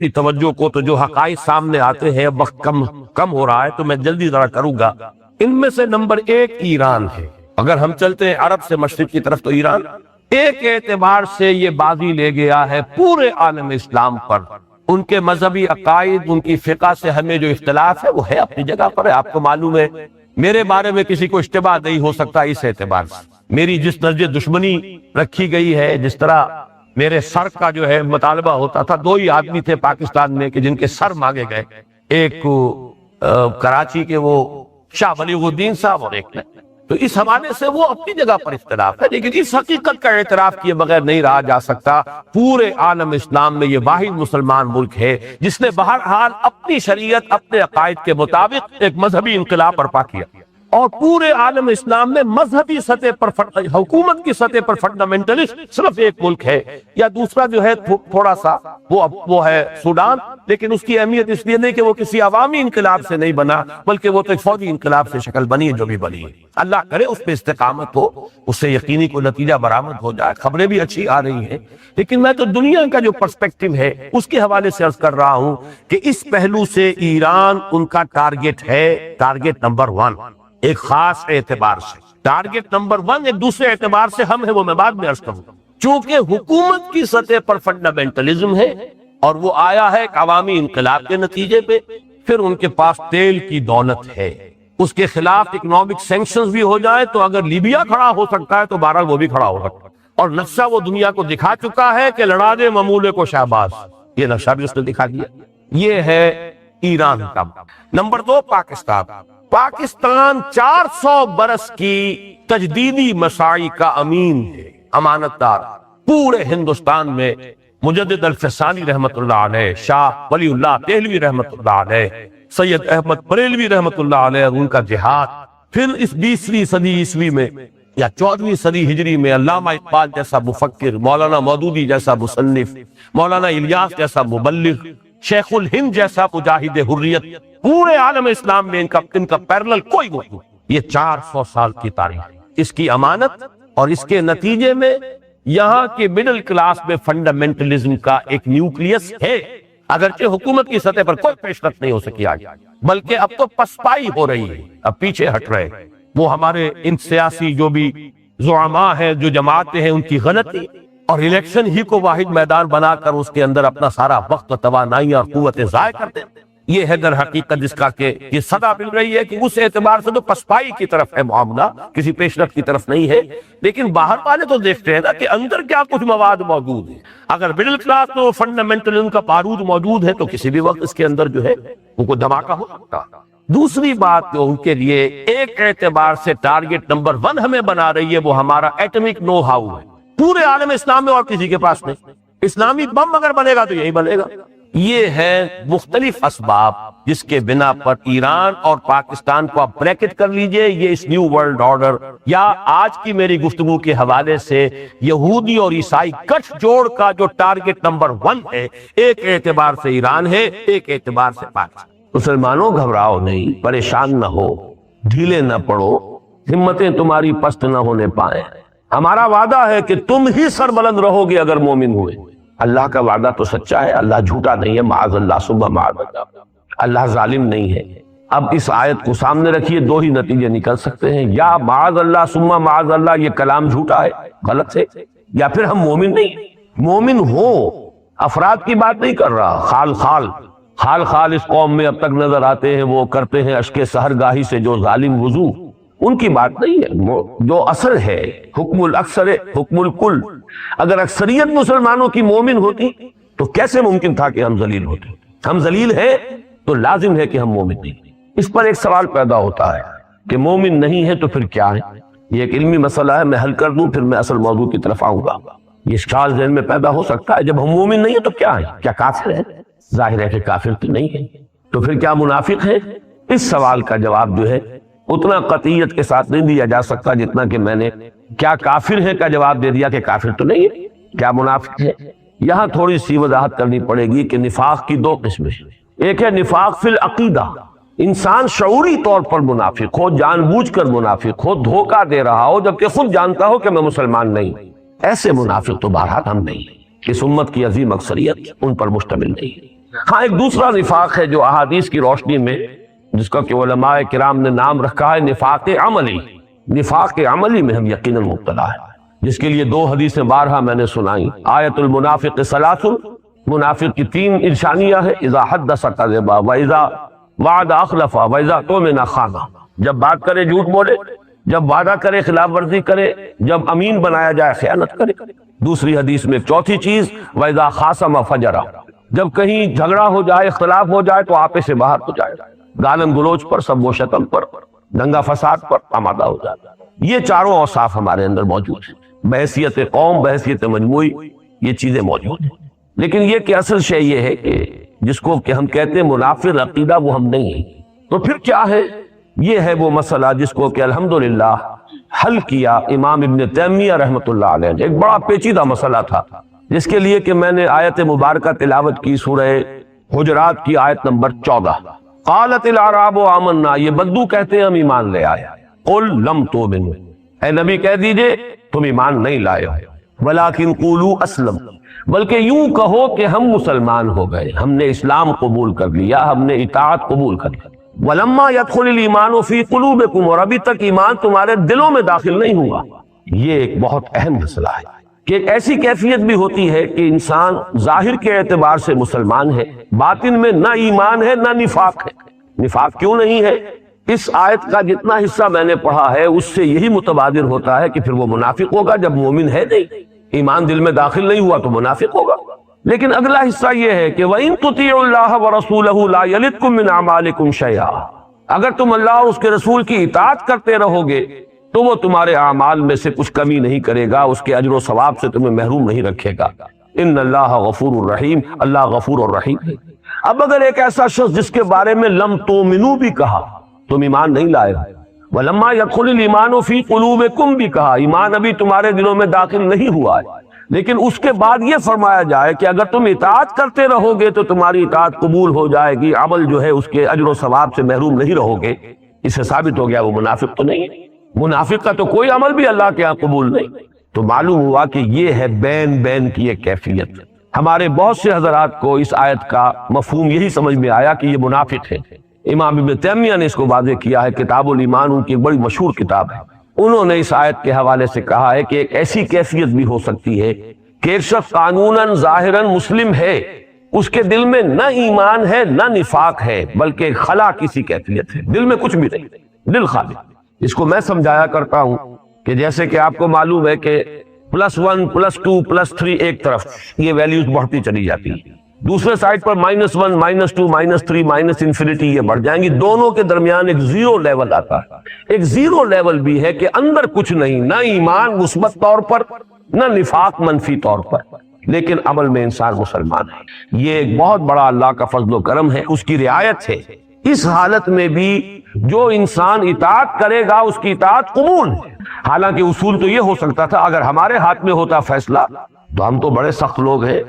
کی توجہ کو تو جو حقائق سامنے آتے ہیں، وقت کم ہو رہا ہے تو میں جلدی ذرا کروں گا۔ ان میں سے نمبر 1 ایران ہے۔ اگر ہم چلتے ہیں عرب سے مشرق کی طرف تو ایران ایک اعتبار سے یہ بازی لے گیا ہے پورے عالم اسلام پر۔ ان کے مذہبی عقائد، ان کی فقہ سے ہمیں جو اختلاف ہے وہ ہے اپنی جگہ پر ہے۔ آپ کو معلوم ہے میرے بارے میں کسی کو اشتباہ نہیں ہو سکتا اس اعتبار سے۔ میری جس درجے دشمنی رکھی گئی ہے، جس طرح میرے سر کا جو ہے مطالبہ ہوتا تھا، 2 ہی آدمی تھے پاکستان میں کہ جن کے سر مانگے گئے، ایک کراچی کے وہ شاہ ولی الدین صاحب اور ایک نے، تو اس حوالے سے وہ اپنی جگہ پر اختلاف ہے، لیکن اس حقیقت کا اعتراف کیے بغیر نہیں رہا جا سکتا۔ پورے عالم اسلام میں یہ واحد مسلمان ملک ہے جس نے بہرحال اپنی شریعت، اپنے عقائد کے مطابق ایک مذہبی انقلاب برپا کیا، اور پورے عالم اسلام میں مذہبی سطح پر حکومت کی سطح پر فنڈامنٹلسٹ صرف ایک ملک ہے، یا دوسرا جو ہے تھوڑا سا وہ ہے سوڈان، لیکن اس کی اہمیت اس لیے نہیں کہ وہ کسی عوامی انقلاب سے نہیں بنا، بلکہ وہ تو ایک فوجی انقلاب سے شکل بنی ہے جو بھی بنی ہے۔ اللہ کرے اس پہ استقامت ہو، اس سے یقینی کوئی نتیجہ برآمد ہو جائے۔ خبریں بھی اچھی آ رہی ہیں، لیکن میں تو دنیا کا جو پرسپیکٹو ہے اس کے حوالے سے عرض کر رہا ہوں کہ اس پہلو سے ایران ان کا ٹارگٹ ہے، ٹارگٹ نمبر 1 ایک خاص اعتبار سے۔ ٹارگٹ نمبر 1 ایک دوسرے اعتبار سے ہم ہے، وہ میں بعد میں عرض کروں گا۔ چونکہ حکومت کی سطح پر فنڈامنٹلزم ہے اور وہ آیا ہے ایک عوامی انقلاب کے نتیجے پہ، پھر ان کے پاس تیل کی دولت ہے، اس کے خلاف اکنامک سینکشنز بھی ہو جائے تو اگر لیبیا کھڑا ہو سکتا ہے تو بہرحال وہ بھی کھڑا ہو سکتا ہے، اور نقشہ وہ دنیا کو دکھا چکا ہے کہ لڑا دے ممولے کو شہباز، یہ نقشہ بھی اس نے دکھا دیا۔ یہ ہے ایران کا۔ نمبر 2 پاکستان۔ پاکستان 400 برس کی تجدیدی مساعی کا امین ہے، امانت دار۔ پورے ہندوستان میں مجدد الفسانی رحمت اللہ علیہ، شاہ ولی اللہ دہلوی رحمت اللہ علیہ، سید احمد بریلوی رحمت اللہ علیہ، ان کا جہاد، پھر اس 20ویں صدی عیسوی میں یا 14ویں صدی ہجری میں علامہ اقبال جیسا مفکر، مولانا مودودی جیسا مصنف، مولانا الیاس جیسا مبلغ، شیخ الہند جیسا مجاہد حریت، پورے عالم اسلام میں ان کا پیرلل کوئی موجود۔ یہ 400 سال کی تاریخ، اس کی امانت اور اس کے نتیجے میں یہاں کے مڈل کلاس میں فنڈامنٹلزم کا ایک نیوکلیس ہے، اگرچہ حکومت کی سطح پر کوئی پیش رفت نہیں ہو سکی آج، بلکہ اب تو پسپائی ہو رہی ہے، اب پیچھے ہٹ رہے۔ وہ ہمارے ان سیاسی جو بھی زعماء ہیں، جو جماعتیں ہیں، ان کی غلطی اور الیکشن ہی کو واحد میدان بنا کر اس کے اندر اپنا سارا وقت، توانائی اور قوتیں ضائع کر دیں، یہ ہے در حقیقت جس کا کہ یہ صدا مل رہی ہے کہ اس اعتبار سے تو پسپائی کی طرف ہے معاملہ، کسی پیش رفت کی طرف نہیں ہے۔ لیکن باہر والے تو دیکھتے ہیں نا کہ اندر کیا کچھ مواد موجود ہے۔ اگر مڈل کلاس تو فنڈامنٹلزم کا بارود موجود ہے تو کسی بھی وقت اس کے اندر جو ہے ان کو دھماکہ ہو سکتا۔ دوسری بات جو ان کے لیے ایک اعتبار سے ٹارگٹ نمبر 1 ہمیں بنا رہی ہے، وہ ہمارا ایٹمک نو ہاؤ ہے۔ پورے عالم اسلام میں اور کسی کے پاس نہیں۔ اسلامی بم اگر بنے گا تو یہی بنے گا۔ یہ ہے مختلف اسباب جس کے بنا پر ایران اور پاکستان کو آپ بریکٹ کر لیجئے، یہ اس نیو ورلڈ آرڈر یا آج کی میری گفتگو کے حوالے سے یہودی اور عیسائی گٹھ جوڑ کا جو ٹارگٹ نمبر 1 ہے، ایک اعتبار سے ایران ہے، ایک اعتبار سے پاکستان۔ مسلمانوں گھبراؤ نہیں، پریشان نہ ہو، ڈھیلے نہ پڑو، ہمتیں تمہاری پست نہ ہونے پائیں۔ ہمارا وعدہ ہے کہ تم ہی سربلند رہو گے اگر مومن ہوئے۔ اللہ کا وعدہ تو سچا ہے، اللہ جھوٹا نہیں ہے، معاذ اللہ ثم معاذ اللہ، اللہ ظالم نہیں ہے۔ اب اس آیت کو سامنے رکھیے، 2 ہی نتیجے نکل سکتے ہیں، یا معاذ اللہ ثم معاذ اللہ یہ کلام جھوٹا ہے، غلط ہے، یا پھر ہم مومن نہیں ہیں۔ مومن ہو، افراد کی بات نہیں کر رہا، خال خال اس قوم میں اب تک نظر آتے ہیں، وہ کرتے ہیں اشک سحر گاہی سے جو ظالم وضو، ان کی بات نہیں ہے۔ جو اصل ہے حکم الاکثر حکم الکل، اگر اکثریت مسلمانوں کی مومن ہوتی تو کیسے ممکن تھا کہ ہم ذلیل ہوتے؟ ہم ذلیل ہیں تو لازم ہے کہ ہم مومن نہیں۔ اس پر ایک سوال پیدا ہوتا ہے کہ مومن نہیں ہے تو پھر کیا ہے؟ یہ ایک علمی مسئلہ ہے، میں حل کر دوں پھر میں اصل موضوع کی طرف آؤں گا۔ یہ اشکال ذہن میں پیدا ہو سکتا ہے، جب ہم مومن نہیں ہیں تو کیا ہے؟ کیا کافر ہے؟ ظاہر ہے کہ کافر تو نہیں ہے، تو پھر کیا منافق ہے؟ اس سوال کا جواب جو ہے اتنا قطعیت کے ساتھ نہیں دیا جا سکتا جتنا کہ میں نے کیا کافر ہے کا جواب دے دیا کہ کافر تو نہیں ہے، کیا منافق ہے۔ یہاں تھوڑی سی وضاحت کرنی پڑے گی کہ نفاق کی 2 قسمیں، ایک ہے نفاق فی العقیدہ، انسان شعوری طور پر منافق ہو، جان بوجھ کر منافق ہو، دھوکہ دے رہا ہو جبکہ خود جانتا ہو کہ میں مسلمان نہیں، ایسے منافق تو بہرحال ہم نہیں، اس امت کی عظیم اکثریت ان پر مشتمل نہیں۔ ہاں ایک دوسرا نفاق ہے جو احادیث کی روشنی میں جس کا کہ علماء کرام نے نام رکھا ہے نفاق عملی. نفاق عملی میں ہم یقیناً مبتلا ہے، جس کے لیے 2 حدیثیں بارہا میں نے سنائی. آیت المنافق ثلاث، منافق کی 3 نشانیاں ہیں: اذا حدث کذب واذا وعد اخلف واذا اؤتمن خان. جب بات کرے جھوٹ بولے، جب وعدہ کرے خلاف ورزی کرے، جب امین بنایا جائے خیانت کرے. دوسری حدیث میں 4تھی چیز واذا خاصم فجر، جب کہیں جھگڑا ہو جائے، اختلاف ہو جائے تو آپے سے باہر ہو جائے، گالن گلوچ پر، سب و شتم پر، دنگا فساد پر آمادہ ہو جاتا ہے. یہ چاروں اوصاف ہمارے اندر موجود ہیں، بحیثیت قوم، بحیثیت مجموعی یہ چیزیں موجود ہیں. لیکن یہ کہ اصل شے یہ ہے کہ جس کو کہ ہم کہتے ہیں منافق عقیدہ، وہ ہم نہیں ہیں. تو پھر کیا ہے؟ یہ ہے وہ مسئلہ جس کو کہ الحمدللہ حل کیا امام ابن تیمیہ رحمۃ اللہ علیہ نے. ایک بڑا پیچیدہ مسئلہ تھا جس کے لیے کہ میں نے آیت مبارکہ تلاوت کی، سورہ حجرات کی آیت نمبر 14. قالت الاعراب آمنا، یہ بدو کہتے ہیں ہم ایمان لے آئے. قل لم تؤمنوا، اے نبی کہہ دیجئے تم ایمان نہیں لائے ہو، ولکن قولوا اسلم، بلکہ یوں کہو کہ ہم مسلمان ہو گئے، ہم نے اسلام قبول کر لیا، ہم نے اطاعت قبول کر لی. ولما يدخل الايمان في قلوبكم، اور ابھی تک ایمان تمہارے دلوں میں داخل نہیں ہوا. یہ ایک بہت اہم مسئلہ ہے کہ ایک ایسی کیفیت بھی ہوتی ہے کہ انسان ظاہر کے اعتبار سے مسلمان ہے، باطن میں نہ ایمان ہے نہ نفاق ہے. نفاق کیوں نہیں ہے؟ اس آیت کا جتنا حصہ میں نے پڑھا ہے اس سے یہی متبادر ہوتا ہے کہ پھر وہ منافق ہوگا جب مومن ہے نہیں، ایمان دل میں داخل نہیں ہوا تو منافق ہوگا. لیکن اگلا حصہ یہ ہے کہ وَإِن تُطِيعُوا اللَّهَ وَرَسُولَهُ لَا يَلِتْكُم مِّنْ أَعْمَالِكُمْ شَيْئًا، اگر تم اللہ اور اس کے رسول کی اطاعت کرتے رہو گے تو وہ تمہارے اعمال میں سے کچھ کمی نہیں کرے گا، اس کے اجر و ثواب سے تمہیں محروم نہیں رکھے گا. ان اللہ غفور الرحیم، اللہ غفور الرحیم ہے. اب اگر ایک ایسا شخص جس کے بارے میں لم تؤمنوا بھی کہا، تم ایمان نہیں لائے، ولما يدخل الايمان في قلوبكم بھی کہا، ایمان ابھی تمہارے دلوں میں داخل نہیں ہوا ہے، لیکن اس کے بعد یہ فرمایا جائے کہ اگر تم اطاعت کرتے رہو گے تو تمہاری اطاعت قبول ہو جائے گی، عمل جو ہے اس کے اجر و ثواب سے محروم نہیں رہو گے، اس سے ثابت ہو گیا وہ منافق تو نہیں ہے. منافق کا تو کوئی عمل بھی اللہ کے ہاں قبول نہیں. تو معلوم ہوا کہ یہ ہے بین بین کی ایک کیفیت. ہمارے بہت سے حضرات کو اس آیت کا مفہوم یہی سمجھ میں آیا کہ یہ منافق ہے. امام ابن تیمیہ نے اس کو واضح کیا ہے، کتاب الایمان ان کی بڑی مشہور کتاب ہے. انہوں نے اس آیت کے حوالے سے کہا ہے کہ ایک ایسی کیفیت بھی ہو سکتی ہے کہ ایک شخص قانوناً ظاہراً مسلم ہے، اس کے دل میں نہ ایمان ہے نہ نفاق ہے، بلکہ خلا کسی کیفیت ہے، دل میں کچھ بھی نہیں، دل خالی. اس کو میں سمجھایا کرتا ہوں کہ جیسے کہ آپ کو معلوم ہے کہ +1 +2 +3 ایک طرف یہ ویلیوز بڑھتی چلی جاتی ہے، دوسرے سائڈ پر -1 -2 -3 -انفینٹی یہ بڑھ جائیں گی، دونوں کے درمیان ایک زیرو لیول آتا ہے. ایک زیرو لیول بھی ہے کہ اندر کچھ نہیں، نہ ایمان مثبت طور پر نہ نفاق منفی طور پر، لیکن عمل میں انسان مسلمان ہے. یہ ایک بہت بڑا اللہ کا فضل و کرم ہے، اس کی رعایت ہے. اس حالت میں بھی جو انسان اطاعت کرے گا اس کی اطاعت قبول ہے. حالانکہ اصول تو یہ ہو سکتا تھا اگر ہمارے ہاتھ میں ہوتا فیصلہ، تو ہم تو بڑے سخت لوگ ہیں،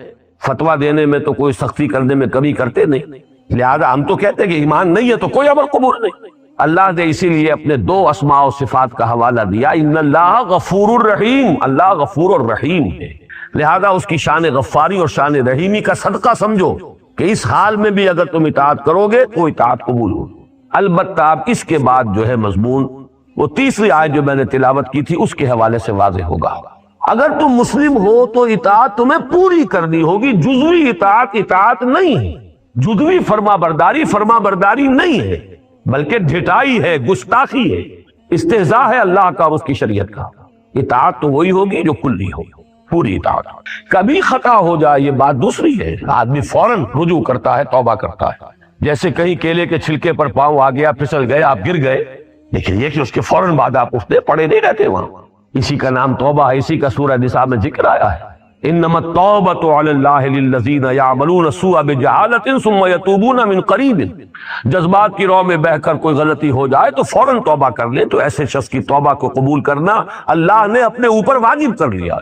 فتویٰ دینے میں تو کوئی سختی کرنے میں کمی کرتے نہیں، لہذا ہم تو کہتے کہ ایمان نہیں ہے تو کوئی عمل قبول نہیں. اللہ نے اسی لیے اپنے 2 اسماء و صفات کا حوالہ دیا، ان اللہ غفور الرحیم، اللہ غفور الرحیم ہے. لہذا اس کی شان غفاری اور شان رحیمی کا صدقہ سمجھو کہ اس حال میں بھی اگر تم اطاعت کرو گے تو اطاعت قبول ہو. البتہ اب اس کے بعد جو ہے مضمون وہ تیسری آیت جو میں نے تلاوت کی تھی اس کے حوالے سے واضح ہوگا. اگر تم مسلم ہو تو اطاعت تمہیں پوری کرنی ہوگی، جزوی اطاعت اطاعت نہیں ہے، جزوی فرما برداری نہیں ہے، بلکہ ڈھٹائی ہے، گستاخی ہے، استہزاء ہے اللہ کا اور اس کی شریعت کا. اطاعت تو وہی ہوگی جو کلی ہو، پوری اطاعت. کبھی خطا ہو جائے یہ بات دوسری ہے، آدمی فوراً رجوع کرتا ہے، توبہ کرتا ہے. جیسے کہیں کیلے کے چھلکے پر پاؤں آ گیا، پھسل گئے، آپ گر گئے، لیکن یہ کہ اس کے فوراً بعد آپ اٹھتے پڑے نہیں رہتے وہاں. اسی کا نام توبہ ہے، اسی کا سورہ نساء میں ذکر آیا ہے، انما التوبۃ علی اللہ للذین یعملون السوء بجہالۃ ثم یتوبون من قریب. جذبات کی رو میں بہہ کر کوئی غلطی ہو جائے تو فوراً توبہ کر لیں، تو ایسے شخص کی توبہ کو قبول کرنا اللہ نے اپنے اوپر واجب کر لیا.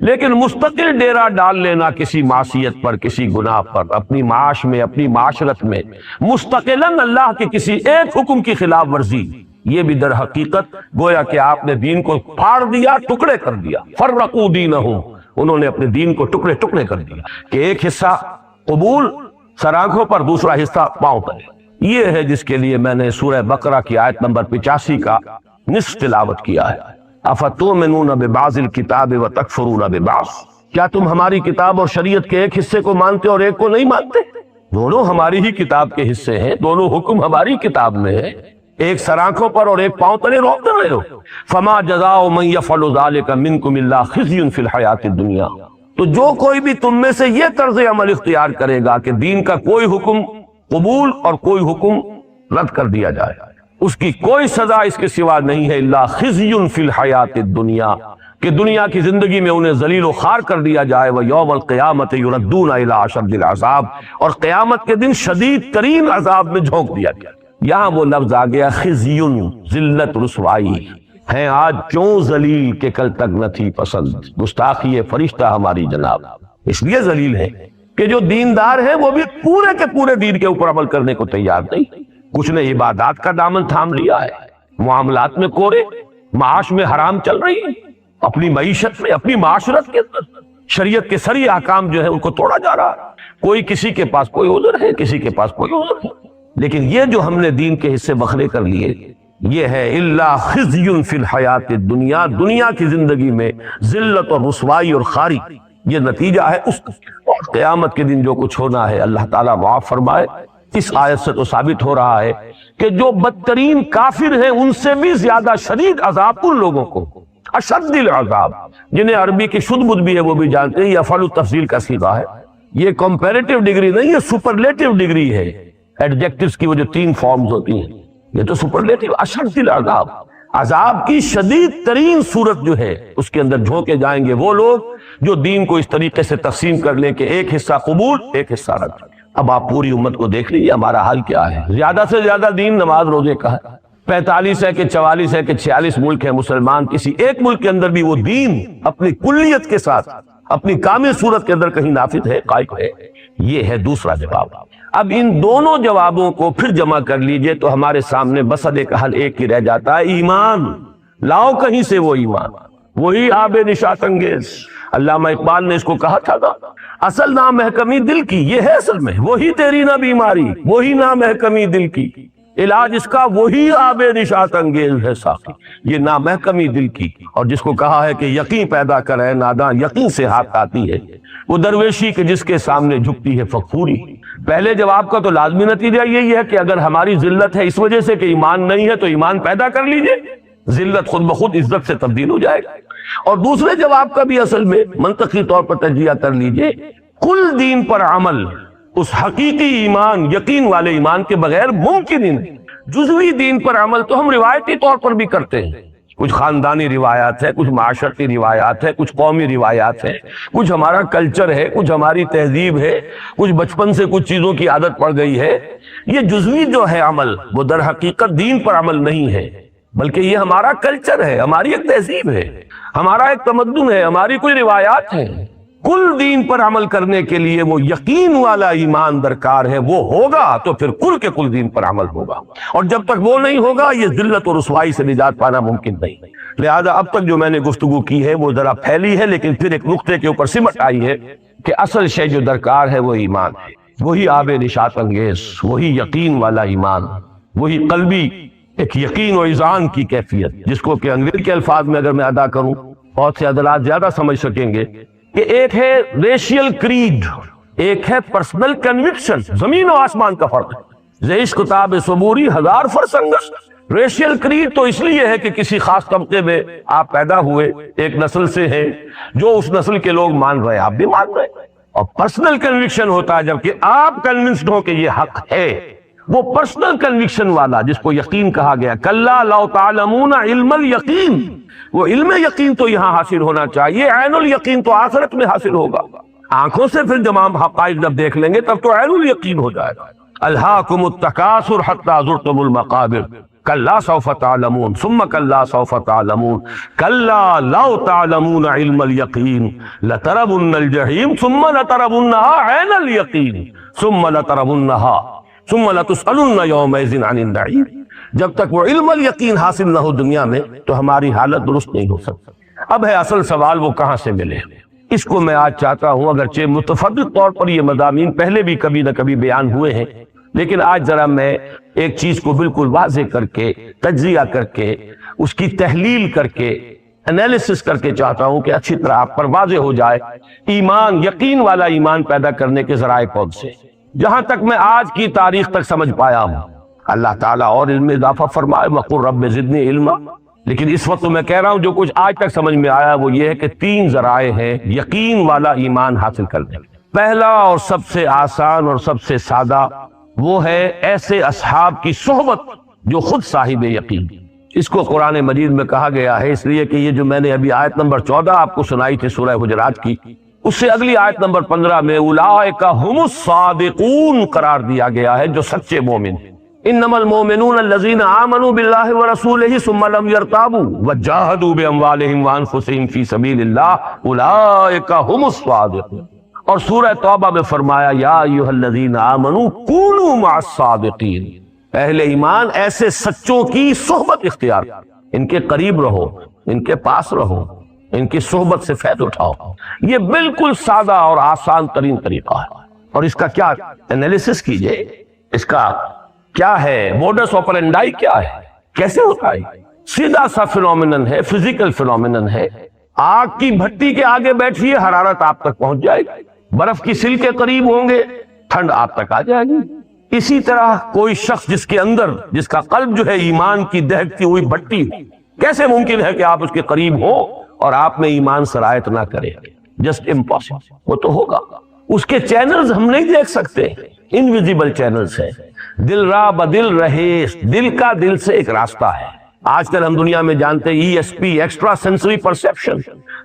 لیکن مستقل ڈیرا ڈال لینا کسی معصیت پر، کسی گناہ پر، اپنی معاش میں، اپنی معاشرت میں مستقلاً اللہ کے کسی ایک حکم کی خلاف ورزی، یہ بھی در حقیقت گویا کہ آپ نے دین کو پھاڑ دیا، ٹکڑے کر دیا. فرقوا دینہم، انہوں نے اپنے دین کو ٹکڑے ٹکڑے کر دیا کہ ایک حصہ قبول، سر آنکھوں پر، دوسرا حصہ پاؤں تلے۔ یہ ہے جس کے لیے میں نے سورہ بقرہ کی آیت نمبر 85 کا نصف تلاوت کیا ہے۔ افتؤمنون ببعض الکتاب وتکفرون ببعض، کیا تم ہماری کتاب اور شریعت کے ایک حصے کو مانتے اور ایک کو نہیں مانتے؟ دونوں ہماری ہی کتاب کے حصے ہیں، دونوں حکم ہماری کتاب میں ہے، ایک سر آنکھوں پر اور ایک پاؤں تلے روک رہے ہو۔ فما جزاء من یفعل ذلک منکم الا خزی فی الحیاۃ الدنیا، تو جو کوئی بھی تم میں سے یہ طرز عمل اختیار کرے گا کہ دین کا کوئی حکم قبول اور کوئی حکم رد کر دیا جائے، اس کی کوئی سزا اس کے سوا نہیں ہے الا خزی فی الحیاۃ الدنیا، کہ دنیا کی زندگی میں انہیں ذلیل و خوار کر دیا جائے، وَيَوْمَ الْقِيَامَةِ يُرَدُّونَ إِلَىٰ أَشَدِّ الْعَذَابِ، اور قیامت کے دن شدید ترین عذاب میں جھونک دیا گیا۔ یہاں وہ لفظ آ گیا خزیٌ، ذلت رسوائی ہیں آج کیوں ذلیل کہ کل تک نہ تھی پسند، گستاخی فرشتہ ہماری جناب، اس لیے ذلیل ہے کہ جو دیندار ہیں وہ بھی پورے کے پورے دین کے اوپر عمل کرنے کو تیار نہیں، کچھ نے عبادات کا دامن تھام لیا ہے، معاملات میں کورے، معاش میں حرام چل رہی ہے، اپنی معیشت میں، اپنی معاشرت کے اندر شریعت کے سری احکام جو ہے ان کو توڑا جا رہا ہے، کوئی کسی کے پاس کوئی عذر ہے، کسی کے پاس کوئی عذر ہے، لیکن یہ جو ہم نے دین کے حصے بکھرے کر لیے یہ ہے الا خزی فی الحیات الدنیا، دنیا کی زندگی میں ذلت اور رسوائی اور خاری، یہ نتیجہ ہے اس اور قیامت کے دن جو کچھ ہونا ہے اللہ تعالیٰ معاف فرمائے۔ اس آیت سے تو ثابت ہو رہا ہے کہ جو بدترین کافر ہیں ان سے بھی زیادہ شدید عذاب ان لوگوں کو، اشد العذاب، جنہیں عربی کی شد بدھ بھی ہے وہ بھی جانتے ہیں، یہ افعل التفضیل کا صیغہ ہے، یہ کمپیریٹیو ڈگری نہیں، یہ سپرلیٹیو ڈگری ہے، ایڈجیکٹیوز کی وہ جو 3 فارمز ہوتی ہیں، یہ تو سپرلیٹیو، اشد العذاب، عذاب کی شدید ترین صورت جو ہے اس کے اندر جھونکے جائیں گے وہ لوگ جو دین کو اس طریقے سے تقسیم کر لیں کہ ایک حصہ قبول ایک حصہ رد۔ اب آپ پوری امت کو دیکھ لیجیے ہمارا حال کیا ہے، زیادہ سے زیادہ دین نماز روزے کا ہے، 45 ہے کہ 44 ہے کہ 46 ملک ہے مسلمان، کسی ایک ملک کے اندر بھی وہ دین اپنی کلیت کے ساتھ اپنی کامل صورت کے اندر کہیں نافذ ہے، قائم ہے؟ یہ ہے دوسرا جواب۔ اب ان دونوں جوابوں کو پھر جمع کر لیجئے تو ہمارے سامنے مسئلے کا حل ایک ہی رہ جاتا ہے، ایمان لاؤ کہیں سے وہ ایمان، وہی آب نشاط انگیز۔ علامہ اقبال نے اس کو کہا تھا اصل نامحکمی دل کی، یہ ہے اصل میں وہی تیری نہ بیماری، وہی نامحکمی دل کی، علاج اس کا وہی آب نشاط انگیز ہے ساقی، یہ نامحکمی دل کی۔ اور جس کو کہا ہے کہ یقین پیدا کرے ناداں یقین سے ہاتھ آتی ہے، وہ درویشی کہ جس کے سامنے جھکتی ہے فخوری۔ پہلے جواب کا تو لازمی نتیجہ یہی ہے کہ اگر ہماری ذلت ہے اس وجہ سے کہ ایمان نہیں ہے تو ایمان پیدا کر لیجئے، ذلت خود بخود عزت سے تبدیل ہو جائے گا۔ اور دوسرے جواب کا بھی اصل میں منطقی طور پر تجزیہ کر لیجئے، کل دین پر عمل اس حقیقی ایمان، یقین والے ایمان کے بغیر ممکن ہی نہیں۔ جزوی دین پر عمل تو ہم روایتی طور پر بھی کرتے ہیں، کچھ خاندانی روایات ہے، کچھ معاشرتی روایات ہے، کچھ قومی روایات ہے، کچھ ہمارا کلچر ہے، کچھ ہماری تہذیب ہے، کچھ بچپن سے کچھ چیزوں کی عادت پڑ گئی ہے۔ یہ جزوی جو ہے عمل وہ در حقیقت دین پر عمل نہیں ہے، بلکہ یہ ہمارا کلچر ہے، ہماری ایک تہذیب ہے، ہمارا ایک تمدن ہے، ہماری کوئی روایات ہیں۔ کل دین پر عمل کرنے کے لیے وہ یقین والا ایمان درکار ہے، وہ ہوگا تو پھر کل کے کل دین پر عمل ہوگا، اور جب تک وہ نہیں ہوگا یہ ذلت اور رسوائی سے نجات پانا ممکن نہیں۔ لہذا اب تک جو میں نے گفتگو کی ہے وہ ذرا پھیلی ہے، لیکن پھر ایک نقطے کے اوپر سمٹ آئی ہے کہ اصل شے جو درکار ہے وہ ایمان ہے، وہی آب نشاط انگیز، وہی یقین والا ایمان، وہی قلبی ایک یقین و اذعان کی کیفیت، جس کو کہ انگریزی کے الفاظ میں اگر میں ادا کروں بہت سے حضرات زیادہ سمجھ سکیں گے کہ ایک ہے ریشیل کریڈ، ایک ہے پرسنل کنوکشن، زمین و آسمان کا فرق ہے۔ ز عشق تاب صبوری ہزار فرسنگس، ریشیل کریڈ تو اس لیے ہے کہ کسی خاص طبقے میں آپ پیدا ہوئے، ایک نسل سے ہیں، جو اس نسل کے لوگ مان رہے ہیں آپ بھی مان رہے ہیں، اور پرسنل کنوکشن ہوتا ہے جبکہ آپ کنونسڈ ہو کہ یہ حق ہے، وہ پرسنل کنوکشن والا جس کو یقین کہا گیا، کلا لو تعلمون علم الیقین، وہ علم یقین تو یہاں حاصل ہونا چاہیے، عین الیقین تو آخرت میں حاصل ہوگا۔ آنکھوں سے پھر جب ہم حقائق جب دیکھ لیں گے تب تو عین الیقین ہو جائے گا۔ الہاکم التکاثر حتی زرتم المقابر کلا سوف تعلمون ثم کلا سوف تعلمون کلا لو تعلمون علم الیقین لترون الجحیم ثم لترونها عین الیقین ثم لترونها ثم لتسألن یومئذ عن النعیم۔ جب تک وہ علم الیقین حاصل نہ ہو دنیا میں تو ہماری حالت درست نہیں ہو سکتی۔ اب ہے اصل سوال وہ کہاں سے ملے؟ اس کو میں آج چاہتا ہوں، اگرچہ متفرد طور پر یہ مضامین پہلے بھی کبھی نہ کبھی بیان ہوئے ہیں، لیکن آج ذرا میں ایک چیز کو بالکل واضح کر کے، تجزیہ کر کے، اس کی تحلیل کر کے، انالیسس کر کے چاہتا ہوں کہ اچھی طرح آپ پر واضح ہو جائے ایمان، یقین والا ایمان پیدا کرنے کے ذرائع کون سے۔ جہاں تک میں آج کی تاریخ تک سمجھ پایا ہوں، اللہ تعالیٰ اور علم میں اضافہ فرمائے، وَقُلْ رَبِّ زِدْنِی عِلْمًا، لیکن اس وقت میں کہہ رہا ہوں جو کچھ آج تک سمجھ میں آیا وہ یہ ہے کہ 3 ذرائع ہیں یقین والا ایمان حاصل کرنے۔ پہلا اور سب سے آسان اور سب سے سادہ وہ ہے ایسے اصحاب کی صحبت جو خود صاحب یقین۔ اس کو قرآن مجید میں کہا گیا ہے، اس لیے کہ یہ جو میں نے ابھی آیت نمبر 14 آپ کو سنائی تھی سورہ حجرات کی، اس سے اگلی آیت نمبر 15 میں اولئک هم الصادقون قرار دیا گیا ہے، جو سچے مومن ہیں۔ انما المؤمنون الذين آمنوا بالله ورسوله ثم لم يرتابوا وجاهدوا باموالهم وانفسهم في سبيل الله اولئك هم الصادقون۔ اور سورہ توبہ میں فرمایا یا ایھا الذین آمنوا کونوا مع الصادقین، اہل ایمان ایسے سچوں کی صحبت اختیار، ان کے قریب رہو، ان کے پاس رہو، ان کی صحبت سے فائدہ اٹھاؤ۔ یہ بالکل سادہ اور آسان ترین طریقہ ہے، اور اس کا کیا انالیسس کیجئے، اس کا کیا ہے موڈس آپرینڈائی، کیا ہے، کیسے ہوتا ہے؟ سیدھا سا فینومینن ہے، فزیکل فینومینن ہے۔ آگ کی بھٹی کے آگے بیٹھیے، حرارت آپ تک پہنچ جائے گی، برف کی سل کے قریب ہوں گے، ٹھنڈ آپ تک آ جائے گی۔ اسی طرح کوئی شخص جس کے اندر، جس کا قلب جو ہے ایمان کی دہکتی ہوئی بھٹی، کیسے ممکن ہے کہ آپ اس کے قریب ہو اور آپ میں ایمان سرایت نہ کرے؟ Just impossible. وہ تو ہوگا، اس کے چینلز ہم نہیں دیکھ سکتے، انویزیبل چینلز ہیں۔ دل را بدل رہے، دل کا دل سے ایک راستہ ہے۔ آج کل ہم دنیا میں جانتے ہیں ESP، ایکسٹرا سینسری پرسیپشن،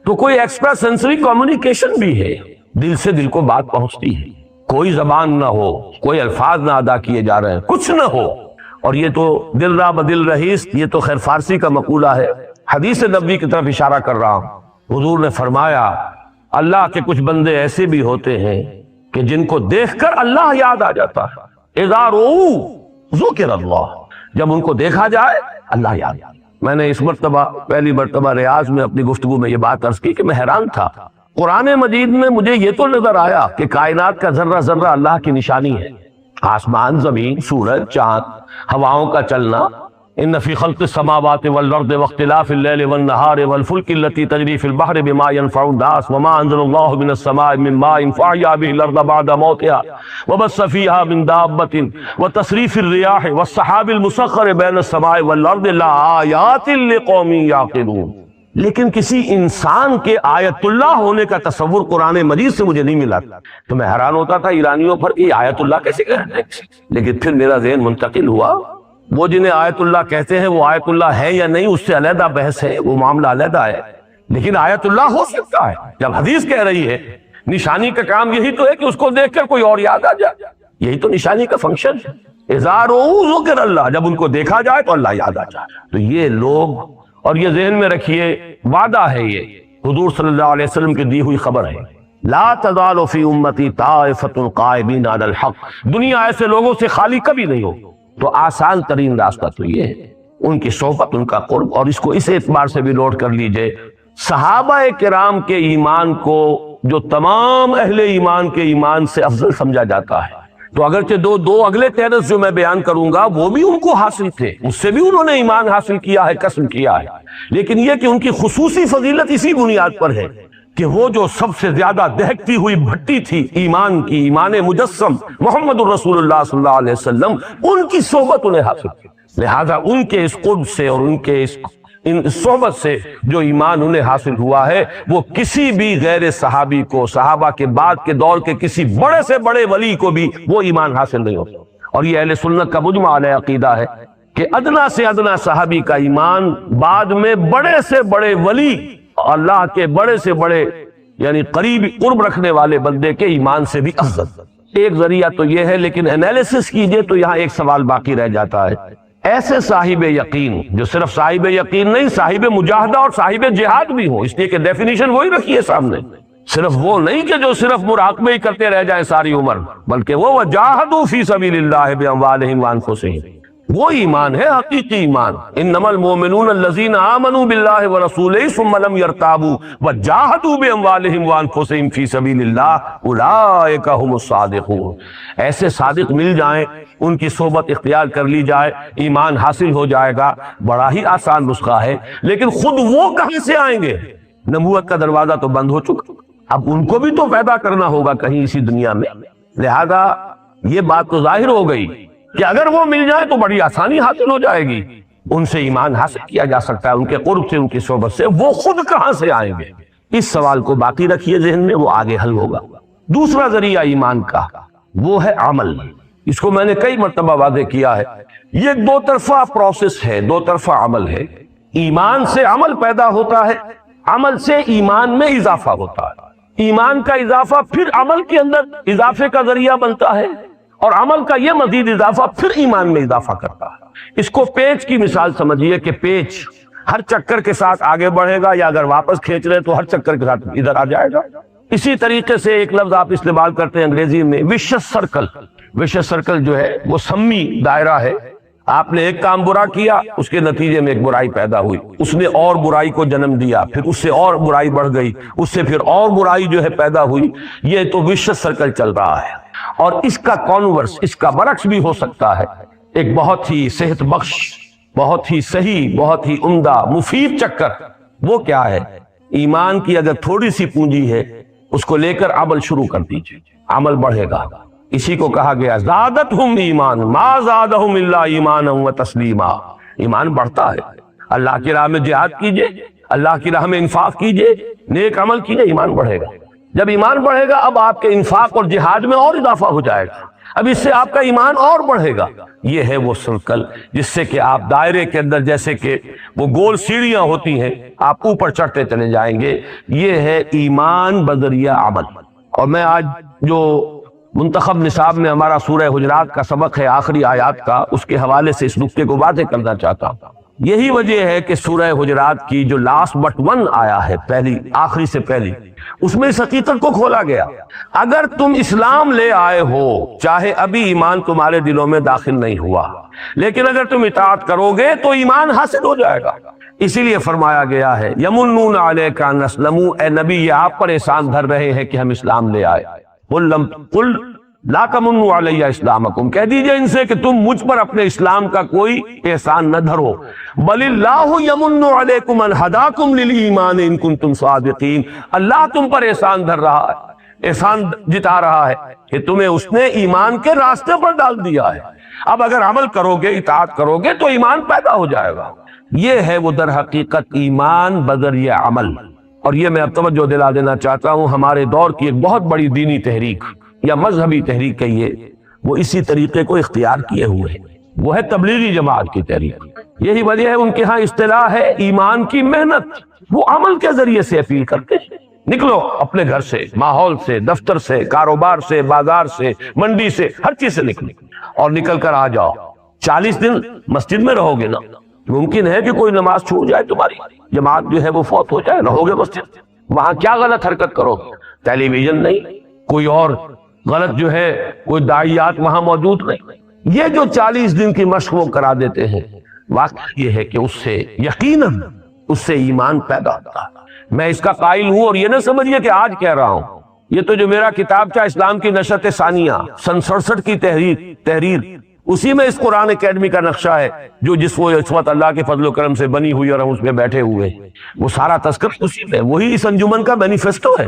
تو کوئی ایکسٹرا سینسری کمیونیکیشن بھی ہے، دل سے دل کو بات پہنچتی ہے، کوئی زبان نہ ہو، کوئی الفاظ نہ ادا کیے جا رہے ہیں، کچھ نہ ہو، اور یہ تو دل را بدل رہیس، یہ تو خیر فارسی کا مقولہ ہے، حدیث نبوی کی طرف اشارہ کر رہا ہوں۔ حضور نے فرمایا اللہ کے کچھ بندے ایسے بھی ہوتے ہیں کہ جن کو دیکھ کر اللہ یاد آ جاتا ہے، اذا رؤوا ذکر اللہ، جب ان کو دیکھا جائے اللہ یاد۔ میں نے اس مرتبہ پہلی مرتبہ ریاض میں اپنی گفتگو میں یہ بات عرض کی کہ میں حیران تھا، قرآن مجید میں مجھے یہ تو نظر آیا کہ کائنات کا ذرہ ذرہ اللہ کی نشانی ہے، آسمان، زمین، سورج، چاند، ہواؤں کا چلنا، ان فی خلق السماوات والارض واختلاف اللیل والنہار والفلک التي تجری فی البحر بما ينفع الناس وما انزل اللہ من السماء من ماء فاحیا به الارض بعد موتها وبث فیہا من دابۃ وتصریف الرياح والسحاب المسخر بین السماء والارض لآیات لقوم یعقلون۔ لیکن کسی انسان کے آیت اللہ ہونے کا تصور قرآن مجید سے مجھے نہیں ملا، تو میں حیران ہوتا تھا ایرانیوں پر کہ آیت اللہ کیسے کہتے ہیں، لیکن پھر میرا ذہن منتقل ہوا، وہ جنہیں آیت اللہ کہتے ہیں وہ آیت اللہ ہے یا نہیں، اس سے علیحدہ بحث ہے، وہ معاملہ علیحدہ ہے، لیکن آیت اللہ ہو سکتا ہے۔ جب حدیث کہہ رہی ہے نشانی کا کام یہی تو ہے کہ اس کو دیکھ کر کوئی اور یاد آ جائے، یہی تو نشانی کا فنکشن ہے، اذا رؤوا ذکر اللہ، جب ان کو دیکھا جائے تو اللہ یاد آ جائے۔ تو یہ لوگ، اور یہ ذہن میں رکھیے وعدہ ہے، یہ حضور صلی اللہ علیہ وسلم کی دی ہوئی خبر ہے، لا تزال فی امتی طائفۃ قائمین علی الحق، دنیا ایسے لوگوں سے خالی کبھی نہیں ہو۔ تو آسان ترین راستہ تو یہ ہے ان کی صحبت، ان کا قرب، اور اس کو اس اعتبار سے بھی نوٹ کر لیجئے، صحابہ کرام کے ایمان کو جو تمام اہل ایمان کے ایمان سے افضل سمجھا جاتا ہے، تو اگرچہ دو اگلے ٹیرس جو میں بیان کروں گا وہ بھی ان کو حاصل تھے، اس سے بھی انہوں نے ایمان حاصل کیا ہے، قسم کیا ہے، لیکن یہ کہ ان کی خصوصی فضیلت اسی بنیاد پر ہے کہ وہ جو سب سے زیادہ دہکتی ہوئی بھٹی تھی ایمان کی، ایمان مجسم محمد الرسول اللہ صلی اللہ علیہ وسلم، ان کی صحبت انہیں حاصل کی، لہذا ان کے اس قرب سے اور ان کے اس صحبت سے جو ایمان انہیں حاصل ہوا ہے وہ کسی بھی غیر صحابی کو، صحابہ کے بعد کے دور کے کسی بڑے سے بڑے ولی کو بھی وہ ایمان حاصل نہیں ہوتا۔ اور یہ اہل سنت کا مجمع علیہ عقیدہ ہے کہ ادنا سے ادنا صحابی کا ایمان بعد میں بڑے سے بڑے ولی، اللہ کے بڑے سے بڑے یعنی قریب قرب رکھنے والے بندے کے ایمان سے بھی افضل۔ ایک ذریعہ تو یہ ہے، لیکن انالیسس کیجئے تو یہاں ایک سوال باقی رہ جاتا ہے، ایسے صاحب یقین جو صرف صاحب یقین نہیں، صاحب مجاہدہ اور صاحب جہاد بھی ہوں، اس لیے کہ ڈیفینیشن وہی رکھی ہے سامنے، صرف وہ نہیں کہ جو صرف مراقبے ہی کرتے رہ جائیں ساری عمر، بلکہ وہ وجاہدوا فی سبیل اللہ باموالہم وانفسہم، وہ ایمان ہے حقیقی ایمان. انما المؤمنون الذین آمنوا باللہ ورسولہ ثم لم یرتابوا وجاہدوا باموالہم وانفسہم فی سبیل اللہ اولئک هم الصادقون. ایسے صادق مل جائیں، ان کی صحبت اختیار کر لی جائے، ایمان حاصل ہو جائے گا. بڑا ہی آسان نسخہ ہے، لیکن خود وہ کہاں سے آئیں گے؟ نبوت کا دروازہ تو بند ہو چکا، اب ان کو بھی تو پیدا کرنا ہوگا کہیں اسی دنیا میں. لہذا یہ بات تو ظاہر ہو گئی کہ اگر وہ مل جائے تو بڑی آسانی حاصل ہو جائے گی، ان سے ایمان حاصل کیا جا سکتا ہے، ان کے قرب سے، ان کی صحبت سے. وہ خود کہاں سے آئیں گے؟ اس سوال کو باقی رکھیے ذہن میں، وہ آگے حل ہوگا. دوسرا ذریعہ ایمان کا وہ ہے عمل. اس کو میں نے کئی مرتبہ واضح کیا ہے، یہ ایک دو طرفہ پروسیس ہے، دو طرفہ عمل ہے. ایمان سے عمل پیدا ہوتا ہے، عمل سے ایمان میں اضافہ ہوتا ہے. ایمان کا اضافہ پھر عمل کے اندر اضافے کا ذریعہ بنتا ہے، اور عمل کا یہ مزید اضافہ پھر ایمان میں اضافہ کرتا ہے. اس کو پیچ کی مثال سمجھیے کہ پیچ ہر چکر کے ساتھ آگے بڑھے گا، یا اگر واپس کھینچ رہے تو ہر چکر کے ساتھ ادھر آ جائے گا. اسی طریقے سے ایک لفظ آپ استعمال کرتے ہیں انگریزی میں وشس سرکل. وشس سرکل جو ہے وہ سمی دائرہ ہے. آپ نے ایک کام برا کیا، اس کے نتیجے میں ایک برائی پیدا ہوئی، اس نے اور برائی کو جنم دیا، پھر اس سے اور برائی بڑھ گئی، اس سے پھر اور برائی جو ہے پیدا ہوئی. یہ تو وشس سرکل چل رہا ہے. اور اس کا کانورس، اس کا برعکس بھی ہو سکتا ہے. ایک بہت ہی صحت بخش، بہت ہی صحیح، بہت ہی عمدہ، مفید چکر. وہ کیا ہے؟ ایمان کی اگر تھوڑی سی پونجی ہے، اس کو لے کر عمل شروع کر دیجیے، عمل بڑھے گا. اسی کو کہا گیا زادتہم ایمان ما زادہم الا ایمانا و تسلیما. ایمان بڑھتا ہے. اللہ کی راہ میں جہاد کیجئے، اللہ کی راہ میں انفاق کیجئے، نیک عمل کیجئے، ایمان بڑھے گا. جب ایمان بڑھے گا، اب آپ کے انفاق اور جہاد میں اور اضافہ ہو جائے گا، اب اس سے آپ کا ایمان اور بڑھے گا. یہ ہے وہ سرکل جس سے کہ آپ دائرے کے اندر، جیسے کہ وہ گول سیڑھیاں ہوتی ہیں، آپ اوپر چڑھتے چلے جائیں گے. یہ ہے ایمان بذریعہ عمل. اور میں آج جو منتخب نصاب میں ہمارا سورہ حجرات کا سبق ہے، آخری آیات کا، اس کے حوالے سے اس نکتے کو واضح کرنا چاہتا ہوں. یہی وجہ ہے کہ سورہ حجرات کی جو لاسٹ بٹ ون آیا ہے، پہلی آخری سے پہلی، اس میں اس حقیقت کو کھولا گیا. اگر تم اسلام لے آئے ہو، چاہے ابھی ایمان تمہارے دلوں میں داخل نہیں ہوا، لیکن اگر تم اطاعت کرو گے تو ایمان حاصل ہو جائے گا. اسی لیے فرمایا گیا ہے یمنون علیک ان اسلموا، اے نبی یہ آپ پر احسان دھر رہے ہیں کہ ہم اسلام لے آئے. قل لا تمنوا علی اسلامکم، کہہ دیجئے ان سے کہ تم مجھ پر اپنے اسلام کا کوئی احسان نہ دھرو. بل اللہ یمن علیکم ان ہداکم للایمان ان کنتم صادقین. اللہ تم پر احسان دھر رہا ہے، احسان جتا رہا ہے کہ تمہیں اس نے ایمان کے راستے پر ڈال دیا ہے. اب اگر عمل کرو گے، اطاعت کرو گے تو ایمان پیدا ہو جائے گا. یہ ہے وہ در حقیقت ایمان بذریعہ عمل. اور یہ میں اب توجہ دلا دینا چاہتا ہوں، ہمارے دور کی ایک بہت بڑی دینی تحریک یا مذہبی تحریک کہیے، وہ اسی طریقے کو اختیار کیے ہوئے ہے. وہ ہے تبلیغی جماعت کی تحریک. یہی وجہ ہے ان کے ہاں اصطلاح ہے ایمان کی محنت. وہ عمل کے ذریعے سے اپیل کرتے ہیں. نکلو اپنے گھر سے، ماحول سے، دفتر سے، کاروبار سے، بازار سے، منڈی سے، ہر چیز سے نکلو اور نکل کر آ جاؤ. 40 دن مسجد میں رہو گے نا، ممکن ہے کہ کوئی نماز چھوٹ جائے، تمہاری جماعت جو ہے وہ فوت ہو جائے، رہو گے مسجد. وہاں کیا غلط حرکت کرو گے؟ ٹیلی ویژن نہیں، کوئی اور غلط جو ہے، کوئی داعیات وہاں موجود نہیں. یہ جو 40 دن کی مشق وہ کرا دیتے ہیں، واقعہ یہ ہے کہ اس سے یقیناً اس سے ایمان پیدا ہوتا ہے. میں اس کا قائل ہوں، اور یہ نہ سمجھیے کہ آج کہہ رہا ہوں. یہ تو جو میرا کتاب چاہ اسلام کی نشرت ثانیہ سن 67 کی تحریر، اسی میں اس قرآن اکیڈمی کا نقشہ ہے، جو جس وقت اللہ کے فضل و کرم سے بنی ہوئی اور ہم اس میں بیٹھے ہوئے، وہ سارا تذکرہ اسی میں، وہی اس انجمن کا مینیفیسٹو ہے.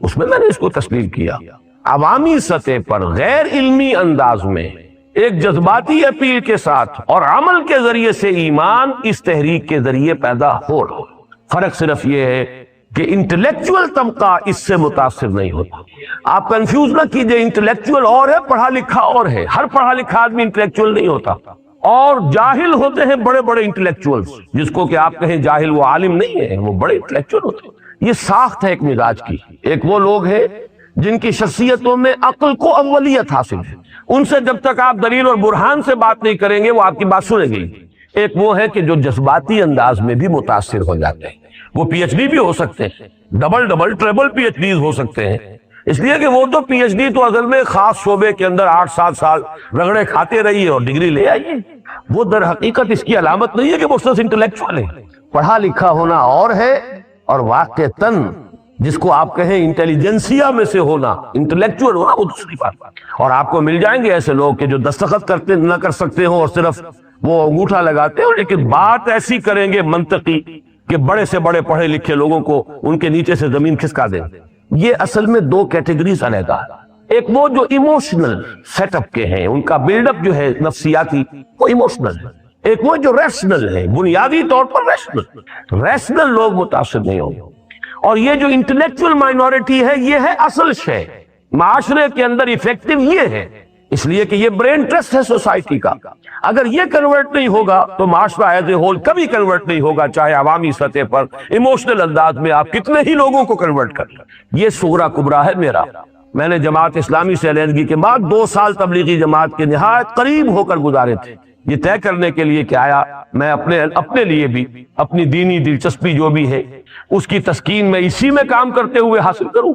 اس میں نے اس کو تسلیم کیا. عوامی سطح پر غیر علمی انداز میں ایک جذباتی اپیل کے ساتھ اور عمل کے ذریعے سے ایمان اس تحریک کے ذریعے پیدا ہو رہا. فرق صرف یہ ہے کہ انٹلیکچوئل طبقہ اس سے متاثر نہیں ہوتا. آپ کنفیوز نہ کیجئے، انٹلیکچوئل اور ہے، پڑھا لکھا اور ہے. ہر پڑھا لکھا آدمی انٹلیکچوئل نہیں ہوتا، اور جاہل ہوتے ہیں بڑے بڑے انٹلیکچوئلز، جس کو کہ آپ کہیں جاہل وہ عالم نہیں ہے، وہ بڑے انٹلیکچوئل ہوتے ہیں. یہ ساخت ہے ایک مزاج کی. ایک وہ لوگ ہیں جن کی شخصیتوں میں عقل کو اولیت حاصل ہے، ان سے جب تک آپ دلیل اور برہان سے بات نہیں کریں گے وہ آپ کی بات سنیں گے. ایک وہ ہے کہ جو جذباتی انداز میں بھی متاثر ہو جاتے ہیں. وہ پی ایچ ڈی بھی ہو سکتے ہیں، double triple P H Ds ہو سکتے ہیں، اس لیے کہ وہ تو پی ایچ ڈی تو اصل میں خاص شعبے کے اندر 8-7 سال رگڑے کھاتے رہیے اور ڈگری لے آئیے. وہ در حقیقت اس کی علامت نہیں ہے کہ وہ صرف انٹلیکچوئل ہے. پڑھا لکھا ہونا اور ہے، اور واقعتاً جس کو آپ کہیں انٹیلیجنسیا میں سے ہونا، انٹلیکچوئل ہونا، وہ دوسری بات. اور آپ کو مل جائیں گے ایسے لوگ کہ جو دستخط کرتے نہ کر سکتے ہوں اور صرف وہ انگوٹھا لگاتے ہوں، لیکن بات ایسی کریں گے منطقی کہ بڑے سے بڑے پڑھے لکھے لوگوں کو ان کے نیچے سے زمین کھسکا دیں. یہ اصل میں دو کیٹیگریز علیحدہ ہے. ایک وہ جو ایموشنل سیٹ اپ کے ہیں، ان کا بلڈ اپ جو ہے نفسیاتی وہ ایموشنل ہے. ایک وہ جو ریشنل ہے، بنیادی طور پر ریشنل لوگ متاثر نہیں ہوں گے. اور یہ جو انٹلیکچوئل مائنورٹی ہے، یہ ہے اصل شے معاشرے کے اندر ایفیکٹو یہ ہے، اس لیے کہ یہ برین ٹرسٹ ہے سوسائٹی کا. اگر یہ کنورٹ نہیں ہوگا تو معاشرہ ایز اے ہول کبھی کنورٹ نہیں ہوگا، چاہے عوامی سطح پر ایموشنل انداز میں آپ کتنے ہی لوگوں کو کنورٹ کر لیں. یہ صغرا کبرا ہے میرا. میں نے جماعت اسلامی سے علیحدگی کے بعد 2 سال تبلیغی جماعت کے نہایت قریب ہو کر گزارے تھے، یہ طے کرنے کے لیے کہ آیا میں اپنے لیے بھی اپنی دینی دلچسپی جو بھی ہے اس کی تسکین میں اسی میں کام کرتے ہوئے حاصل کروں.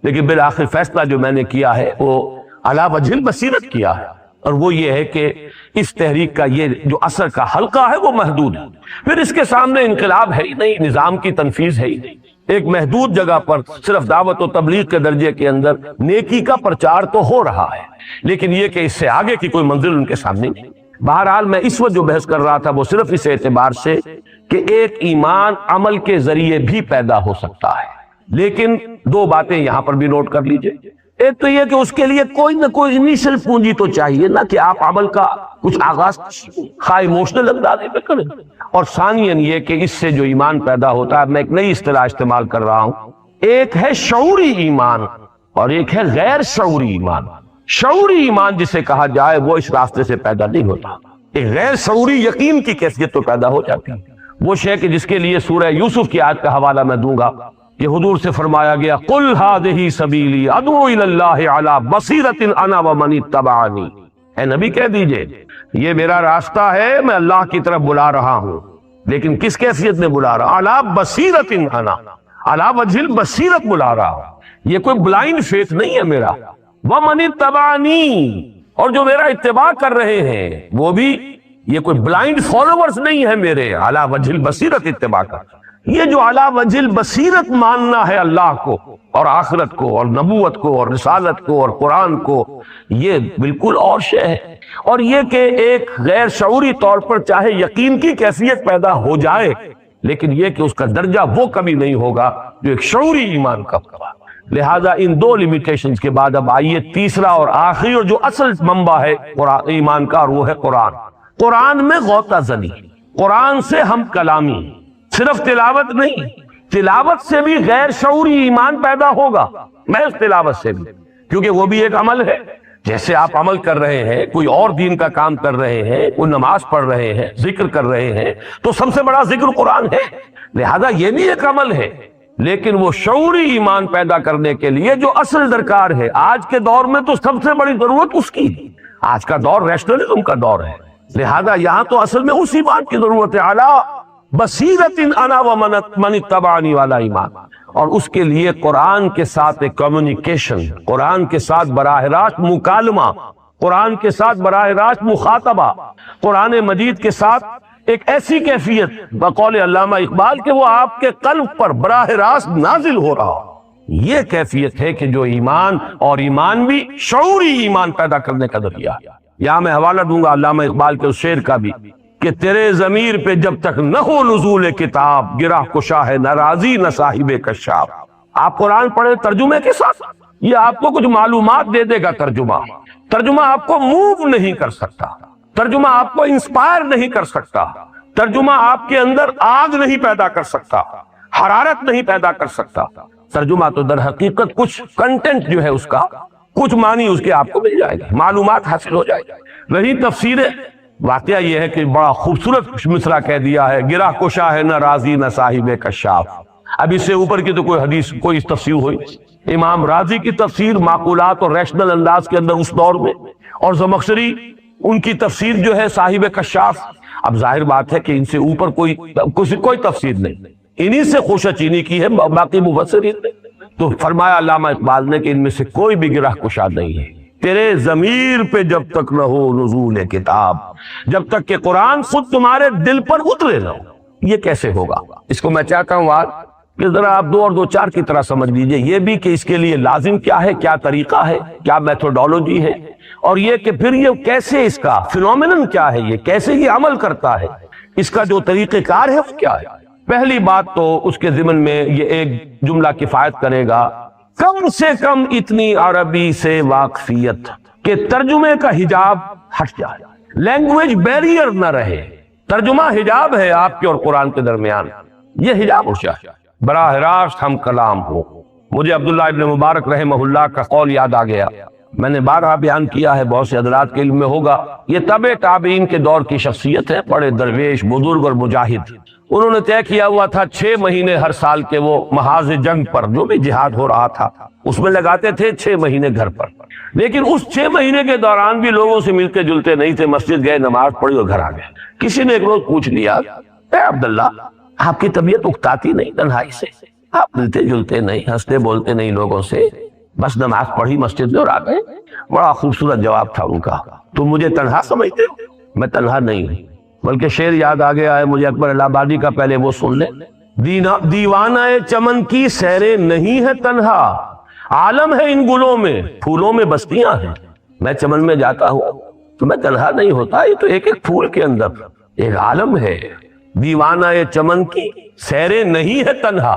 لیکن بالآخر فیصلہ جو میں نے کیا ہے وہ علی وجہ البصیرت کیا ہے، اور وہ یہ ہے کہ اس تحریک کا یہ جو اثر کا حلقہ ہے وہ محدود ہے. پھر اس کے سامنے انقلاب ہے ہی نہیں، نظام کی تنفیذ ہے ہی نہیں. ایک محدود جگہ پر صرف دعوت و تبلیغ کے درجے کے اندر نیکی کا پرچار تو ہو رہا ہے، لیکن یہ کہ اس سے آگے کی کوئی منزل ان کے سامنے نہیں. بہرحال میں اس وقت جو بحث کر رہا تھا وہ صرف اس اعتبار سے کہ ایک ایمان عمل کے ذریعے بھی پیدا ہو سکتا ہے. لیکن 2 باتیں یہاں پر بھی نوٹ کر لیجئے. ایک تو یہ کہ اس کے لیے کوئی نہ کوئی انیشل پونجی تو چاہیے نا، کہ آپ عمل کا کچھ آغاز خواہ ایموشنل انداز میں کریں. اور ثانیاً یہ کہ اس سے جو ایمان پیدا ہوتا ہے، میں ایک نئی اصطلاح استعمال کر رہا ہوں، ایک ہے شعوری ایمان اور ایک ہے غیر شعوری ایمان. شعوری ایمان جسے کہا جائے وہ اس راستے سے پیدا نہیں ہوتا. ایک غیر شعوری یقین کی کیفیت تو پیدا ہو جاتی ہے. وہ شے کہ جس کے لیے سورہ یوسف کی آیت کا حوالہ میں دوں گا کہ حضور سے فرمایا گیا قُلْ هَٰذِهِ سَبِيلِي أَدْعُو إِلَى اللَّهِ عَلَىٰ بَصِيرَةٍ أَنَا وَمَنِ اتَّبَعَنِي. اے نبی کہہ دیجئے یہ میرا راستہ ہے، میں اللہ کی طرف بلا رہا ہوں، لیکن کس کیفیت میں بلا رہا؟ عَلَىٰ بَصِيرَةٍ أَنَا، عَلَىٰ وَجْهِ الْبَصِيرَةِ بلا رہا ہوں. یہ کوئی بلائنڈ فیتھ نہیں ہے میرا. وَمَنِ اتَّبَعَنِي، اور جو میرا اتباع کر رہے ہیں وہ بھی یہ کوئی بلائنڈ فالوورز نہیں ہے میرے، عَلَىٰ وَجْهِ الْبَصِيرَةِ اتباع کر. یہ جو عَلَىٰ وَجْهِ الْبَصِيرَةِ ماننا ہے اللہ کو اور آخرت کو اور نبوت کو اور رسالت کو اور قرآن کو، یہ بالکل اور شے ہے. اور یہ کہ ایک غیر شعوری طور پر چاہے یقین کی کیفیت پیدا ہو جائے، لیکن یہ کہ اس کا درجہ وہ کبھی نہیں ہوگا جو ایک شعوری ایمان کا ہوگا. لہذا ان 2 لیمیٹیشنز کے بعد اب آئیے تیسرا اور آخری اور جو اصل منبع ہے ایمان کا، اور وہ ہے قرآن. قرآن میں غوطہ زنی، قرآن سے ہم کلامی، صرف تلاوت نہیں، تلاوت سے بھی غیر شعوری ایمان پیدا ہوگا، محض تلاوت سے بھی، کیونکہ وہ بھی ایک عمل ہے. جیسے آپ عمل کر رہے ہیں، کوئی اور دین کا کام کر رہے ہیں، کوئی نماز پڑھ رہے ہیں، ذکر کر رہے ہیں، تو سب سے بڑا ذکر قرآن ہے. لہذا یہ بھی ایک عمل ہے. لیکن وہ شعوری ایمان پیدا کرنے کے لیے جو اصل درکار ہے، آج کے دور میں تو سب سے بڑی ضرورت اس کی، آج کا دور ریشنلزم کا دور ہے. لہذا یہاں تو اصل میں اس ایمان کی ضرورت ہے، اعلیٰ بصیرت انا ومن اتبعنی والا ایمان. اور اس کے لیے قرآن کے ساتھ ایک کمیونیکیشن، قرآن کے ساتھ براہ راست مکالمہ، قرآن کے ساتھ براہ راست مخاطبہ، قرآن مجید کے ساتھ ایک ایسی کیفیت بقول علامہ اقبال کہ وہ آپ کے قلب پر براہ راست نازل ہو رہا ہو. یہ کیفیت ہے کہ جو ایمان، اور ایمان بھی شعوری ایمان پیدا کرنے کا ذریعہ. یہاں میں حوالہ دوں گا علامہ اقبال کے اس شعر کا بھی کہ تیرے ضمیر پہ جب تک نہ ہو نزول کتاب، گرہ کشا ہے ناراضی نہ صاحب کشاف. آپ قرآن پڑھیں ترجمے کے ساتھ، یہ آپ کو کچھ معلومات دے دے گا. ترجمہ آپ کو موو نہیں کر سکتا، ترجمہ آپ کو انسپائر نہیں کر سکتا، ترجمہ آپ کے اندر آگ نہیں پیدا کر سکتا، حرارت نہیں پیدا کر سکتا. ترجمہ تو در حقیقت کچھ کنٹینٹ جو ہے اس کا، کچھ معنی اس کے آپ کو مل جائے گا، معلومات حاصل ہو جائے گا. رہی تفسیر، واقعہ یہ ہے کہ بڑا خوبصورت مصرع کہہ دیا ہے، گرہ کشا ہے نہ راضی نہ صاحب کشاف. اب اس سے اوپر کی تو کوئی حدیث، کوئی تفسیر ہوئی. امام راضی کی تفسیر معقولات اور ریشنل انداز کے اندر اس دور میں، اور زمخشری ان کی تفسیر جو ہے صاحب کشاف. اب ظاہر بات ہے کہ ان سے اوپر کوئی تفسیر نہیں، انہی سے خوشہ چینی کی ہے باقی مفسرین نے. تو فرمایا علامہ اقبال نے کہ ان میں سے کوئی بھی گرہ کشا نہیں ہے، تیرے ضمیر پہ جب تک نہ ہو نزول کتاب، جب تک کہ قرآن خود تمہارے دل پر اترے نہ ہو۔ یہ کیسے ہوگا؟ اس کو میں چاہتا ہوں آج کہ ذرا آپ 2 اور 2 4 کی طرح سمجھ لیجئے، یہ بھی کہ اس کے لیے لازم کیا ہے، کیا طریقہ ہے، کیا میتھوڈولوجی ہے، اور یہ کہ پھر یہ کیسے، اس کا فینومینن کیا ہے، یہ کیسے یہ عمل کرتا ہے، اس کا جو طریقہ کار ہے وہ کیا ہے۔ پہلی بات تو اس کے ضمن میں یہ ایک جملہ کفایت کرے گا، کم سے کم اتنی عربی سے واقفیت کہ ترجمے کا حجاب ہٹ جائے، لینگویج بیریئر نہ رہے۔ ترجمہ حجاب ہے آپ کے اور قرآن کے درمیان، یہ حجاب ہو جائے، براہ راست ہم کلام ہو۔ مجھے عبداللہ ابن مبارک رحمہ اللہ کا قول یاد آ گیا، میں نے بارہا بیان کیا ہے، بہت سے حضرات کے علم میں ہوگا، یہ تبع تابعین کے دور کی شخصیت ہے، بڑے درویش، بزرگ اور مجاہد۔ انہوں نے طے کیا ہوا تھا 6 مہینے ہر سال کے وہ محاذ جنگ پر جو بھی جہاد ہو رہا تھا اس میں لگاتے تھے 6 مہینے گھر پر، لیکن اس 6 مہینے کے دوران بھی لوگوں سے ملتے جلتے نہیں تھے، مسجد گئے، نماز پڑھی اور گھر آ گئے۔ کسی نے ایک روز پوچھ لیا، اے عبداللہ آپ کی طبیعت اکتاتی نہیں تنہائی سے؟ آپ ملتے جلتے نہیں، ہنستے بولتے نہیں لوگوں سے، بس نماز پڑھی مسجد میں اور آ گئے؟ بڑا خوبصورت جواب تھا ان کا۔ تم مجھے تنہا سمجھتے ہو؟ میں تنہا نہیں ہوں، بلکہ شعر یاد آ گیا ہے مجھے اکبر الہ آبادی کا، پہلے وہ سن لیں۔ دیوانہ چمن کی سیریں نہیں ہے تنہا، عالم ہے ان گلوں میں، پھولوں میں بستیاں ہیں۔ میں چمن میں جاتا ہوں تو میں تنہا نہیں ہوتا، یہ تو ایک ایک پھول کے اندر ایک عالم ہے۔ دیوانہ چمن کی سیریں نہیں ہے تنہا،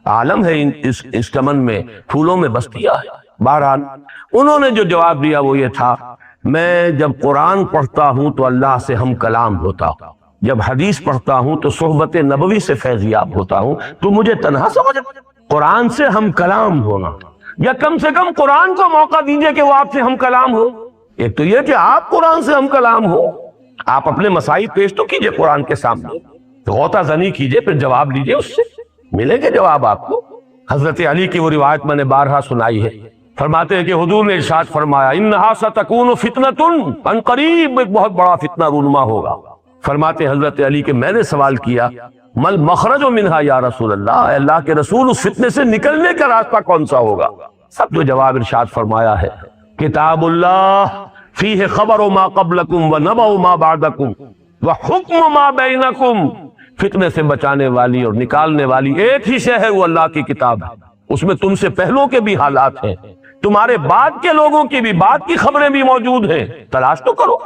عالم ہے اس چمن میں، پھولوں میں بستیاں ہیں۔ بہرحال انہوں نے جو جواب دیا وہ یہ تھا، میں جب قرآن پڑھتا ہوں تو اللہ سے ہم کلام ہوتا ہوں، جب حدیث پڑھتا ہوں تو صحبت نبوی سے فیضیاب ہوتا ہوں، تو مجھے تنہا سمجھ؟ قرآن سے ہم کلام ہونا، یا کم سے کم قرآن کو موقع دیجئے کہ وہ آپ سے ہم کلام ہو۔ ایک تو یہ کہ آپ قرآن سے ہم کلام ہو، آپ اپنے مسائل پیش تو کیجئے قرآن کے سامنے، غوطہ زنی کیجئے، پھر جواب لیجئے، اس سے ملے گے جواب آپ کو۔ حضرت علی کی وہ روایت میں نے بارہا سنائی ہے، فرماتے ہیں کہ حضور نے ارشاد فرمایا، انہا ستکون فتنۃ، ان قریب ایک بہت بڑا فتنہ رونما ہوگا۔ فرماتے حضرت علی کہ میں نے سوال کیا، مل مخرج منہا یا رسول اللہ، اے اللہ کے رسول اس فتنے سے نکلنے کا راستہ کون سا ہوگا؟ سب جو جواب ارشاد فرمایا ہے، کتاب اللہ فیہ خبر ما قبلکم ونبأ ما بعدکم وحکم ما بینکم۔ فتنے سے بچانے والی اور نکالنے والی ایک ہی شے ہے، وہ اللہ کی کتاب ہے، اس میں تم سے پہلوں کے بھی حالات ہیں، تمہارے بعد کے لوگوں کی بھی بعد کی خبریں بھی موجود ہیں، تلاش تو کرو،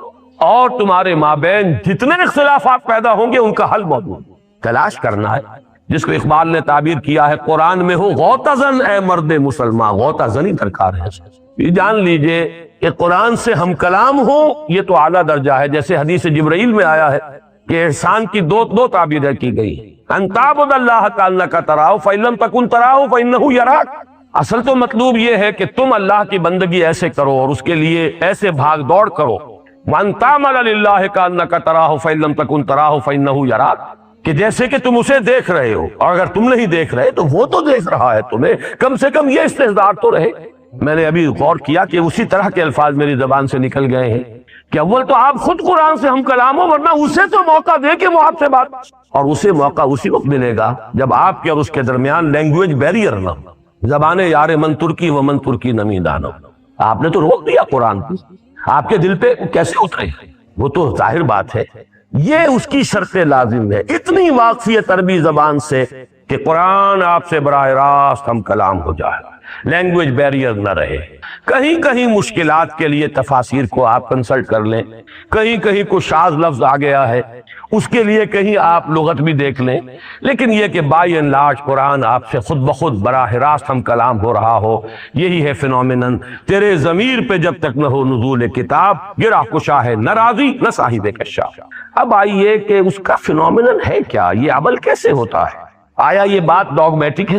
اور تمہارے مابین جتنے اختلافات پیدا ہوں گے ان کا حل موجود، تلاش کرنا ہے۔ جس کو اقبال نے تعبیر کیا ہے، قرآن میں ہو غوطہ زن اے مرد مسلمان، غوطہ زنی درکار ہے۔ یہ جان لیجئے کہ قرآن سے ہم کلام ہو، یہ تو اعلیٰ درجہ ہے، جیسے حدیث جبرائیل میں آیا ہے کہ احسان کی دو تعبیریں کی گئی، ان تعبد اللہ کانک تراہ فإن لم تکن تراہ فإنہ یراک۔ اصل تو مطلوب یہ ہے کہ تم اللہ کی بندگی ایسے کرو اور اس کے لیے ایسے بھاگ دوڑ کرو، وان تعمل للہ کانک تراہ فإن لم تکن تراہ فإنہ یراک، کہ جیسے کہ تم اسے دیکھ رہے ہو، اور اگر تم نہیں دیکھ رہے تو وہ تو دیکھ رہا ہے تمہیں، کم سے کم یہ استحضار تو رہے۔ میں نے ابھی غور کیا کہ اسی طرح کے الفاظ میری زبان سے نکل گئے ہیں کہ اول تو آپ خود قرآن سے ہم کلام ہو، ورنہ اسے تو موقع دے کہ وہ آپ سے بات، اور اسے موقع اسی وقت ملے گا جب آپ کے اور اس کے درمیان لینگویج بیریئر نہ ہو، زبان یار من ترکی و من ترکی نمی دانو۔ آپ نے تو روک دیا قرآن کو، آپ کے دل پہ کیسے اترے؟ وہ تو ظاہر بات ہے، یہ اس کی شرط لازم ہے، اتنی واقفیت عربی زبان سے کہ قرآن آپ سے براہ راست ہم کلام ہو جائے، لینگویج بیریئر نہ رہے۔ کہیں کہیں مشکلات کے لیے تفاسیر کو آپ کنسلٹ کر لیں، کہیں کہیں کوئی شاذ لفظ آ گیا ہے اس کے لیے کہیں آپ لغت بھی دیکھ لیں، لیکن یہ کہ بائی اینڈ لارج قرآن آپ سے خود بخود براہ راست ہم کلام ہو رہا ہو، یہی ہے فینومینن۔ تیرے ضمیر پہ جب تک نہ ہو نزول کتاب، گرہ کشا ہے نہ راضی نہ صاحب کشاف۔ اب آئیے کہ اس کا فینومینن ہے کیا، یہ عمل کیسے ہوتا ہے؟ آیا یہ بات ڈوگمیٹک ہے،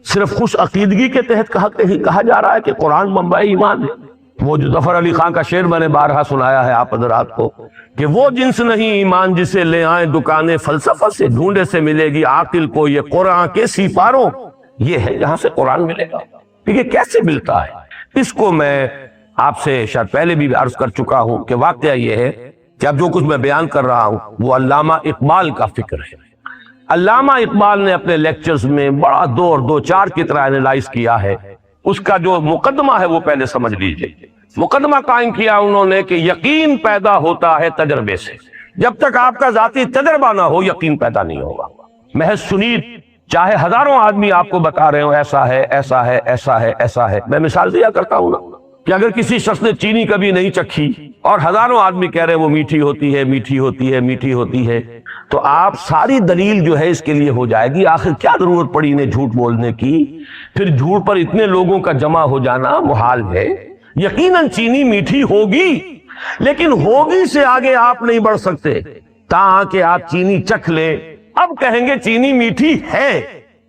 صرف خوش عقیدگی کے تحت کہا جا رہا ہے کہ قرآن منبع ایمان ہے؟ وہ جو ظفر علی خان کا شعر میں نے بارہا سنایا ہے آپ حضرات کو کہ وہ جنس نہیں ایمان جسے لے آئیں دکانیں فلسفہ سے، ڈھونڈے سے ملے گی عاقل کو یہ قرآن کے سیپاروں، یہ ہے جہاں سے قرآن ملے گا۔ یہ کیسے ملتا ہے؟ اس کو میں آپ سے شاید پہلے بھی عرض کر چکا ہوں کہ واقعہ یہ ہے کہ اب جو کچھ میں بیان کر رہا ہوں وہ علامہ اقبال کا فکر ہے۔ علامہ اقبال نے اپنے لیکچرز میں بڑا 2 اور 2 4 کی طرح انالائز کیا ہے۔ اس کا جو مقدمہ ہے وہ پہلے سمجھ لیجئے۔ مقدمہ قائم کیا انہوں نے کہ یقین پیدا ہوتا ہے تجربے سے. جب تک آپ کا ذاتی تجربہ نہ ہو یقین پیدا نہیں ہوگا. محض سنید چاہے ہزاروں آدمی آپ کو بتا رہے ہو ایسا ہے ایسا ہے ایسا ہے ایسا ہے. میں مثال دیا کرتا ہوں نا کہ اگر کسی شخص نے چینی کبھی نہیں چکھی اور ہزاروں آدمی کہہ رہے ہیں وہ میٹھی ہوتی ہے میٹھی ہوتی ہے میٹھی ہوتی ہے، تو آپ ساری دلیل جو ہے اس کے لیے ہو جائے گی آخر کیا ضرورت پڑی انہیں جھوٹ بولنے کی. پھر جھوٹ پر اتنے لوگوں کا جمع ہو جانا محال ہے. یقیناً چینی میٹھی ہوگی، لیکن ہوگی سے آگے آپ نہیں بڑھ سکتے تاکہ آپ چینی چکھ لیں. اب کہیں گے چینی میٹھی ہے.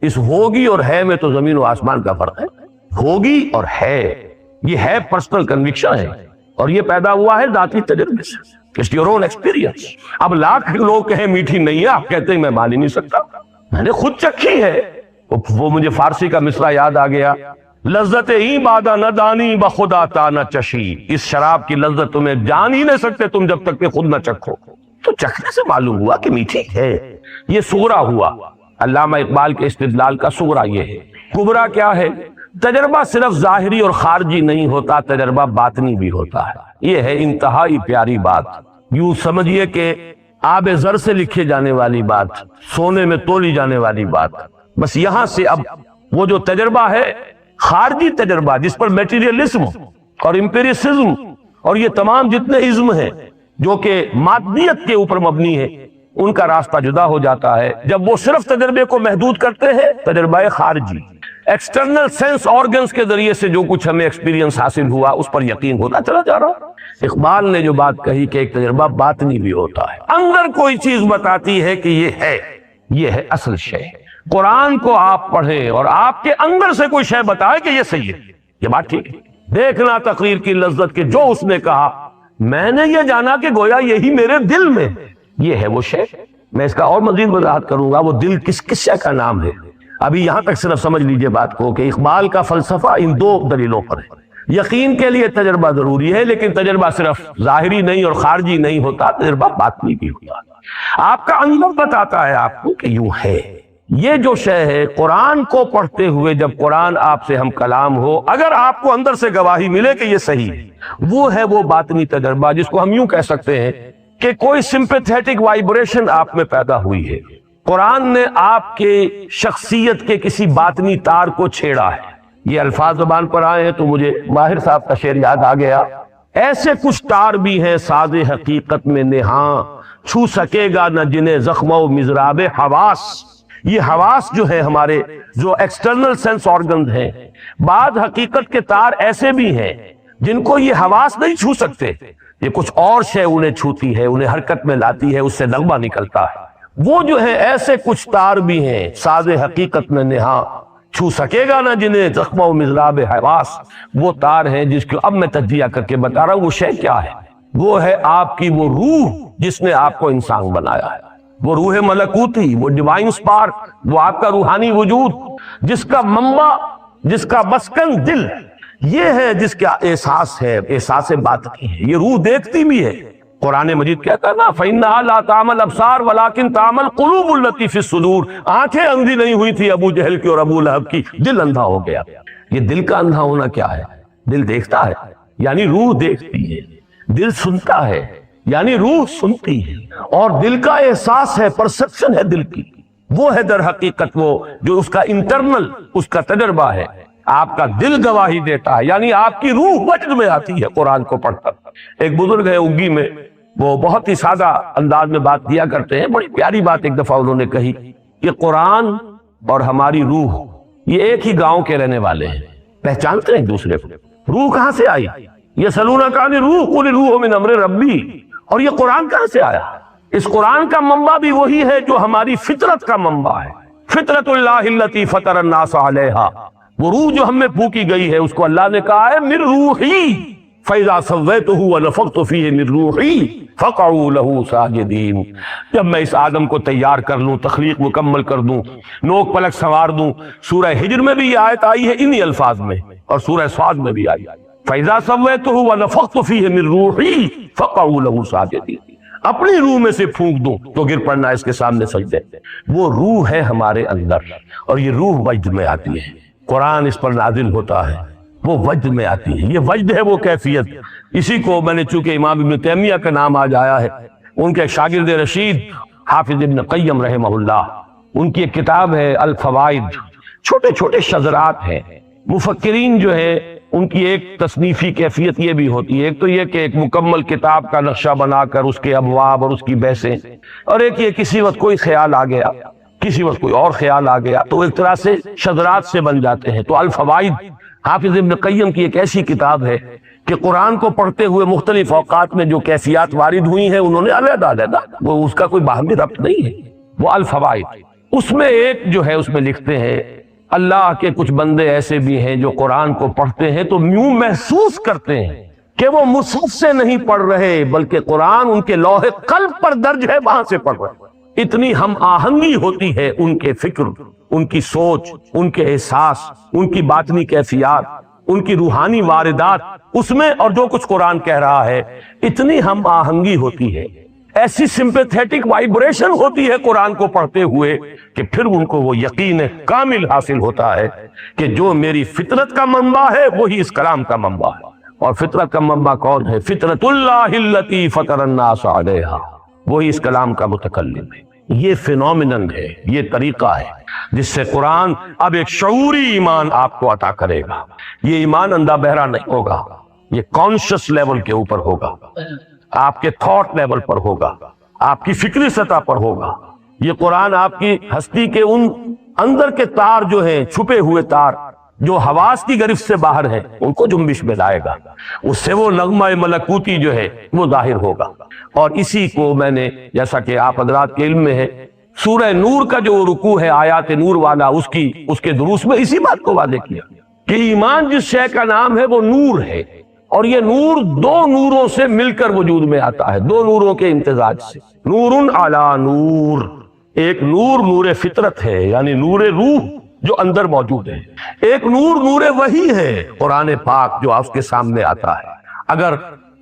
اس ہوگی اور ہے میں تو زمین و آسمان کا فرق ہے. ہوگی اور ہے، یہ ہے پرسنل کنوکشن ہے، اور یہ پیدا ہوا ہے ذاتی تجربے سے. It's your own experience. اب لاکھ لوگ کہیں میٹھی نہیں ہے، آپ کہتے ہیں میں مان ہی نہیں سکتا، میں نے خود چکھی ہے. وہ مجھے فارسی کا مصرع یاد آ گیا، لذت ہی بادہ نہ دانی بخدا تا نہ چشی. اس شراب کی لذت تمہیں جان ہی نہیں سکتے تم جب تک کہ خود نہ چکھو. تو چکھنے سے معلوم ہوا کہ میٹھی ہے. یہ صغرا ہوا. علامہ اقبال کے استدلال کا صغرا یہ ہے. کبرا کیا ہے؟ تجربہ صرف ظاہری اور خارجی نہیں ہوتا، تجربہ باطنی بھی ہوتا ہے. یہ ہے انتہائی پیاری بات. یوں سمجھیے کہ آب زر سے لکھے جانے والی بات، سونے میں تولی جانے والی بات. بس یہاں سے اب وہ جو تجربہ ہے خارجی تجربہ جس پر میٹیریلزم اور امپیریسزم اور یہ تمام جتنے ازم ہیں جو کہ مادیت کے اوپر مبنی ہے، ان کا راستہ جدا ہو جاتا ہے جب وہ صرف تجربے کو محدود کرتے ہیں. تجربہ خارجی ایکسٹرنل سینس آرگنز کے ذریعے سے جو کچھ ہمیں ایکسپیرینس حاصل ہوا اس پر یقین ہوتا چلا جا رہا. اقبال نے جو بات کہی کہ ایک تجربہ باطنی بھی ہوتا ہے، اندر کوئی چیز بتاتی ہے کہ یہ ہے اصل شے. قرآن کو آپ پڑھیں اور آپ کے اندر سے کوئی شے بتائے کہ یہ صحیح ہے، یہ بات ٹھیک ہے. دیکھنا تقریر کی لذت کہ جو اس نے کہا میں نے یہ جانا کہ گویا یہی میرے دل میں، یہ ہے وہ شے. میں اس کا اور مزید وضاحت کروں گا وہ دل کس شے کا نام ہے. ابھی یہاں تک صرف سمجھ لیجئے بات کو کہ اقبال کا فلسفہ ان دو دلیلوں پر ہے. یقین کے لیے تجربہ ضروری ہے، لیکن تجربہ صرف ظاہری نہیں اور خارجی نہیں ہوتا، تجربہ باطنی بھی ہوتا. آپ کا اندر بتاتا ہے آپ کو کہ یوں ہے. یہ جو شے ہے قرآن کو پڑھتے ہوئے جب قرآن آپ سے ہم کلام ہو، اگر آپ کو اندر سے گواہی ملے کہ یہ صحیح ہے، وہ ہے وہ باطنی تجربہ جس کو ہم یوں کہہ سکتے ہیں کہ کوئی سمپیتھیٹک وائبریشن آپ میں پیدا ہوئی ہے. قرآن نے آپ کے شخصیت کے کسی باطنی تار کو چھیڑا ہے. یہ الفاظ زبان پر آئے ہیں تو مجھے ماہر صاحب کا شعر یاد آ گیا. ایسے کچھ تار بھی ہیں ساز حقیقت میں نہاں، چھو سکے گا نہ جنہیں زخم و مضراب حواس. یہ حواس جو ہے ہمارے جو ایکسٹرنل سینس آرگنز ہیں، بعض حقیقت کے تار ایسے بھی ہیں جن کو یہ حواس نہیں چھو سکتے. یہ کچھ اور شے انہیں چھوتی ہے، انہیں حرکت میں لاتی ہے، اس سے نغمہ نکلتا ہے. وہ جو ہے ایسے کچھ تار بھی ہیں ساز حقیقت میں نہاں، چھو سکے گا نہ جنہیں زخم و مضراب حواس. وہ تار ہیں جس کو اب میں تجزیہ کر کے بتا رہا ہوں. وہ شے کیا ہے؟ وہ ہے آپ کی وہ روح جس نے آپ کو انسان بنایا ہے. وہ روح ملکوتی، وہ ڈیوائن سپارک، وہ آپ کا روحانی وجود جس کا منبع، جس کا مسکن دل، یہ ہے جس کا احساس ہے، احساس باطنی ہے. یہ روح دیکھتی بھی ہے. قرآن مجید کہتا ہے نا فَإِنَّهَا لَا تَعْمَى الْأَبْصَارُ وَلَكِنْ تَعْمَى الْقُلُوبُ الَّتِي فِي الصُّدُورِ. آنکھیں اندھی نہیں ہوئی تھی ابو جہل کی اور ابو لہب کی، دل اندھا ہو گیا. یہ دل کا اندھا ہونا کیا ہے؟ دل دیکھتا ہے یعنی روح دیکھتی ہے، دل سنتا ہے یعنی روح سنتی ہے، اور دل کا احساس ہے، پرسپشن ہے دل کی. وہ ہے در حقیقت وہ جو اس کا انٹرنل اس کا تجربہ ہے. آپ کا دل گواہی دیتا ہے یعنی آپ کی روح وجد میں آتی ہے قرآن کو پڑھ کر. ایک بزرگ ہے اگی میں، وہ بہت ہی سادہ انداز میں بات دیا کرتے ہیں. بڑی پیاری بات ایک دفعہ انہوں نے کہی کہ قرآن اور ہماری روح یہ ایک ہی گاؤں کے رہنے والے ہیں، پہچانتے ہیں ایک دوسرے کو. روح کہاں سے آئی؟ یسألونک عن الروح قل الروح من امر ربی. اور یہ قرآن کہاں سے آیا؟ اس قرآن کا منبع بھی وہی ہے جو ہماری فطرت کا منبع ہے. فطرت اللہ التی فطر الناس علیہا. وہ روح جو ہم میں پھونکی گئی ہے اس کو اللہ نے کہا ہے من روحی فَإِذَا سَوَّيْتُهُ وَنَفَخْتُ فِيهِ مِن رُوحِي فَقَعُوا لَهُ سَاجِدِينَ. جب میں اس آدم کو تیار کر لوں، تخلیق مکمل کر دوں، نوک پلک سنوار دوں. سورہ ہجر میں بھی یہ آیت آئی ہے انہی الفاظ میں، اور سورہ صاد میں بھی آئی فَإِذَا سَوَّيْتُهُ وَنَفَخْتُ فِيهِ مِن رُوحِي فَقَعُوا لَهُ سَاجِدِينَ. اپنی روح میں سے پھونک دوں تو گر پڑنا اس کے سامنے سجدے. وہ روح ہے ہمارے اندر، اور یہ روح وجد میں آتی ہے. قرآن اس پر نازل ہوتا ہے، وہ وجد میں آتی ہے. یہ وجد ہے وہ کیفیت. اسی کو میں نے چونکہ امام ابن تیمیہ کا نام آج آیا ہے، ان کے شاگرد رشید حافظ ابن قیم رحمہ اللہ، ان کی ایک کتاب ہے الفوائد، چھوٹے چھوٹے شذرات ہیں. مفکرین جو ہے ان کی ایک تصنیفی کیفیت یہ بھی ہوتی ہے، ایک تو یہ کہ ایک مکمل کتاب کا نقشہ بنا کر اس کے ابواب اور اس کی بحثیں، اور ایک یہ کسی وقت کوئی خیال آ گیا، کسی وقت کوئی اور خیال آ گیا، تو ایک طرح سے شذرات سے بن جاتے ہیں. تو الفوائد حافظ ابن قیم کی ایک ایسی کتاب ہے کہ قرآن کو پڑھتے ہوئے مختلف اوقات میں جو کیفیات وارد ہوئی ہیں انہوں نے علیحدہ علیحدہ، وہ اس کا کوئی باہمی ربط نہیں ہے. وہ الفوائد، اس میں ایک جو ہے اس میں لکھتے ہیں اللہ کے کچھ بندے ایسے بھی ہیں جو قرآن کو پڑھتے ہیں تو یوں محسوس کرتے ہیں کہ وہ مصحف سے نہیں پڑھ رہے بلکہ قرآن ان کے لوح قلب پر درج ہے، وہاں سے پڑھ رہے ہیں. اتنی ہم آہنگی ہوتی ہے ان کے فکر، ان کی سوچ، ان کے احساس، ان کی باطنی کیفیات، ان کی روحانی واردات اس میں، اور جو کچھ قرآن کہہ رہا ہے اتنی ہم آہنگی ہوتی ہے، ایسی سمپیتھیٹک وائبریشن ہوتی ہے قرآن کو پڑھتے ہوئے کہ پھر ان کو وہ یقین کامل حاصل ہوتا ہے کہ جو میری فطرت کا منبع ہے وہی اس کلام کا منبع ہے. اور فطرت کا منبع کون ہے؟ فطرت اللہ التی فطر الناس علیہا، وہی اس کلام کا متکلم ہے. یہ فینومینن ہے، یہ طریقہ ہے جس سے قرآن اب ایک شعوری ایمان آپ کو عطا کرے گا. یہ ایمان اندھا بہرا نہیں ہوگا، یہ کانشس لیول کے اوپر ہوگا، آپ کے تھاٹ لیول پر ہوگا، آپ کی فکری سطح پر ہوگا. یہ قرآن آپ کی ہستی کے ان اندر کے تار جو ہیں، چھپے ہوئے تار جو حواس کی گرفت سے باہر ہیں، ان کو جنبش میں لائے گا. اس سے وہ نغمہ ملکوتی جو ہے وہ ظاہر ہوگا. اور اسی کو میں نے، جیسا کہ آپ حضرات کے علم میں ہے، سورہ نور کا جو رکوع ہے آیات نور والا، اس کے دروس میں اسی بات کو واضح کیا کہ ایمان جس شے کا نام ہے وہ نور ہے، اور یہ نور دو نوروں سے مل کر وجود میں آتا ہے، دو نوروں کے امتزاج سے. نور علی نور، ایک نور نور فطرت ہے یعنی نور روح جو اندر موجود ہے، ایک نور نور وحی ہے قرآن پاک جو آپ کے سامنے آتا ہے. اگر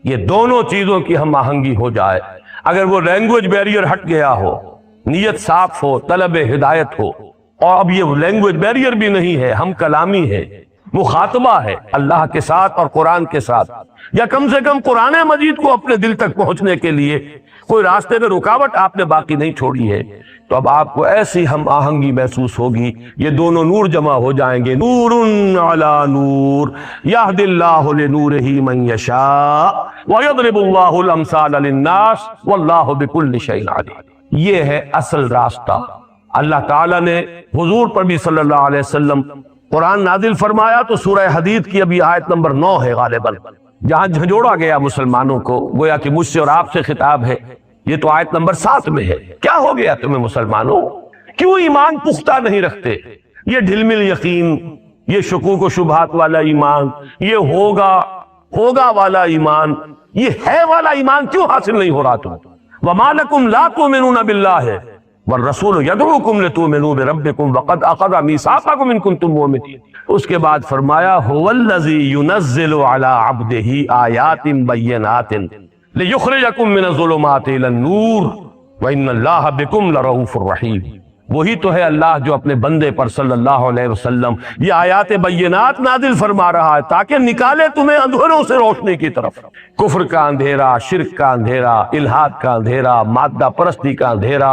یہ دونوں چیزوں کی ہم آہنگی ہو جائے، اگر وہ لینگویج بیریئر ہٹ گیا ہو، نیت صاف ہو، طلب ہدایت ہو، اور اب یہ لینگویج بیریئر بھی نہیں ہے، ہم کلامی ہے، مخاطبہ ہے اللہ کے ساتھ اور قرآن کے ساتھ، یا کم سے کم قرآن مجید کو اپنے دل تک پہنچنے کے لیے کوئی راستے میں رکاوٹ آپ نے باقی نہیں چھوڑی ہے، تو اب آپ کو ایسی ہم آہنگی محسوس ہوگی. یہ دونوں نور جمع ہو جائیں گے. نور علی نور یہد اللہ لنورہ من یشاء ویضرب اللہ الامثال للناس واللہ بکل شیء علیم. یہ ہے اصل راستہ. اللہ تعالیٰ نے حضور پر بھی صلی اللہ علیہ وسلم قرآن نازل فرمایا تو سورہ حدید کی ابھی آیت نمبر 9 ہے غالباً، جہاں جھنجھوڑا گیا مسلمانوں کو، گویا کہ مجھ سے اور آپ سے خطاب ہے. یہ تو آیت نمبر 7 میں ہے. کیا ہو گیا تمہیں مسلمانوں؟ کیوں ایمان پختہ نہیں رکھتے؟ یہ ڈھلمل یقین، یہ شکوک و شبہات والا ایمان، یہ ہوگا والا ایمان، یہ ہے والا ایمان کیوں حاصل نہیں ہو رہا تم؟ وَمَا لَكُمْ لَا تُؤْمِنُونَ بِاللَّهِ والرسول يدعوكم لتؤمنوا بربكم وقد اخذ ميثاقكم ان كنتم مؤمنين. اس کے بعد فرمایا هو الذي ينزل على عبده آیات بینات ليخرجكم من الظلمات الى النور وان الله بكم لرؤوف رحیم. وہی تو ہے اللہ جو اپنے بندے پر صلی اللہ علیہ وسلم یہ آیات بینات نازل فرما رہا ہے تاکہ نکالے تمہیں اندھیروں سے روشنی کی طرف. کفر کا اندھیرا، شرک کا اندھیرا، الحاد کا اندھیرا، مادہ پرستی کا اندھیرا،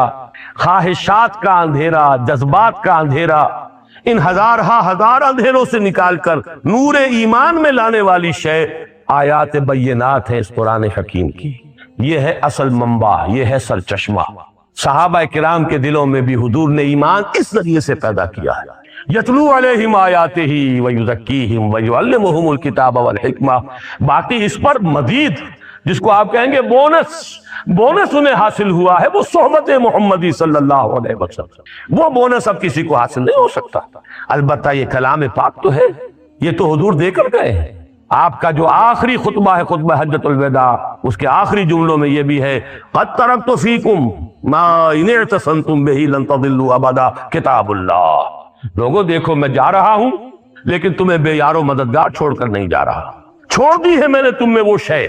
خواہشات کا اندھیرا، جذبات کا اندھیرا، ان ہزار اندھیروں سے نکال کر نور ایمان میں لانے والی شے آیات بینات ہیں اس قرآن حکیم کی. یہ ہے اصل منبع، یہ ہے سرچشمہ. صحابہ کرام کے دلوں میں بھی حضور نے ایمان اس ذریعے سے پیدا کیا ہے. یتلو علیہم آیاتہ ویزکیہم ویعلمہم الکتاب والحکمہ. باقی اس پر مزید جس کو آپ کہیں گے بونس انہیں حاصل ہوا ہے وہ صحبت محمدی صلی اللہ علیہ وسلم. وہ بونس اب کسی کو حاصل نہیں ہو سکتا. البتہ یہ کلام پاک تو ہے، یہ تو حضور دے کر گئے ہیں. آپ کا جو آخری خطبہ ہے خطبہ حجۃ الوداع، اس کے آخری جملوں میں یہ بھی ہے قد ترکت فیکم ما ان اعتصمتم بہ لن تضلوا ابدا کتاب اللہ. لوگوں دیکھو میں جا رہا ہوں لیکن تمہیں بے یار و مددگار چھوڑ کر نہیں جا رہا. چھوڑ دی ہے میں نے تم میں وہ شے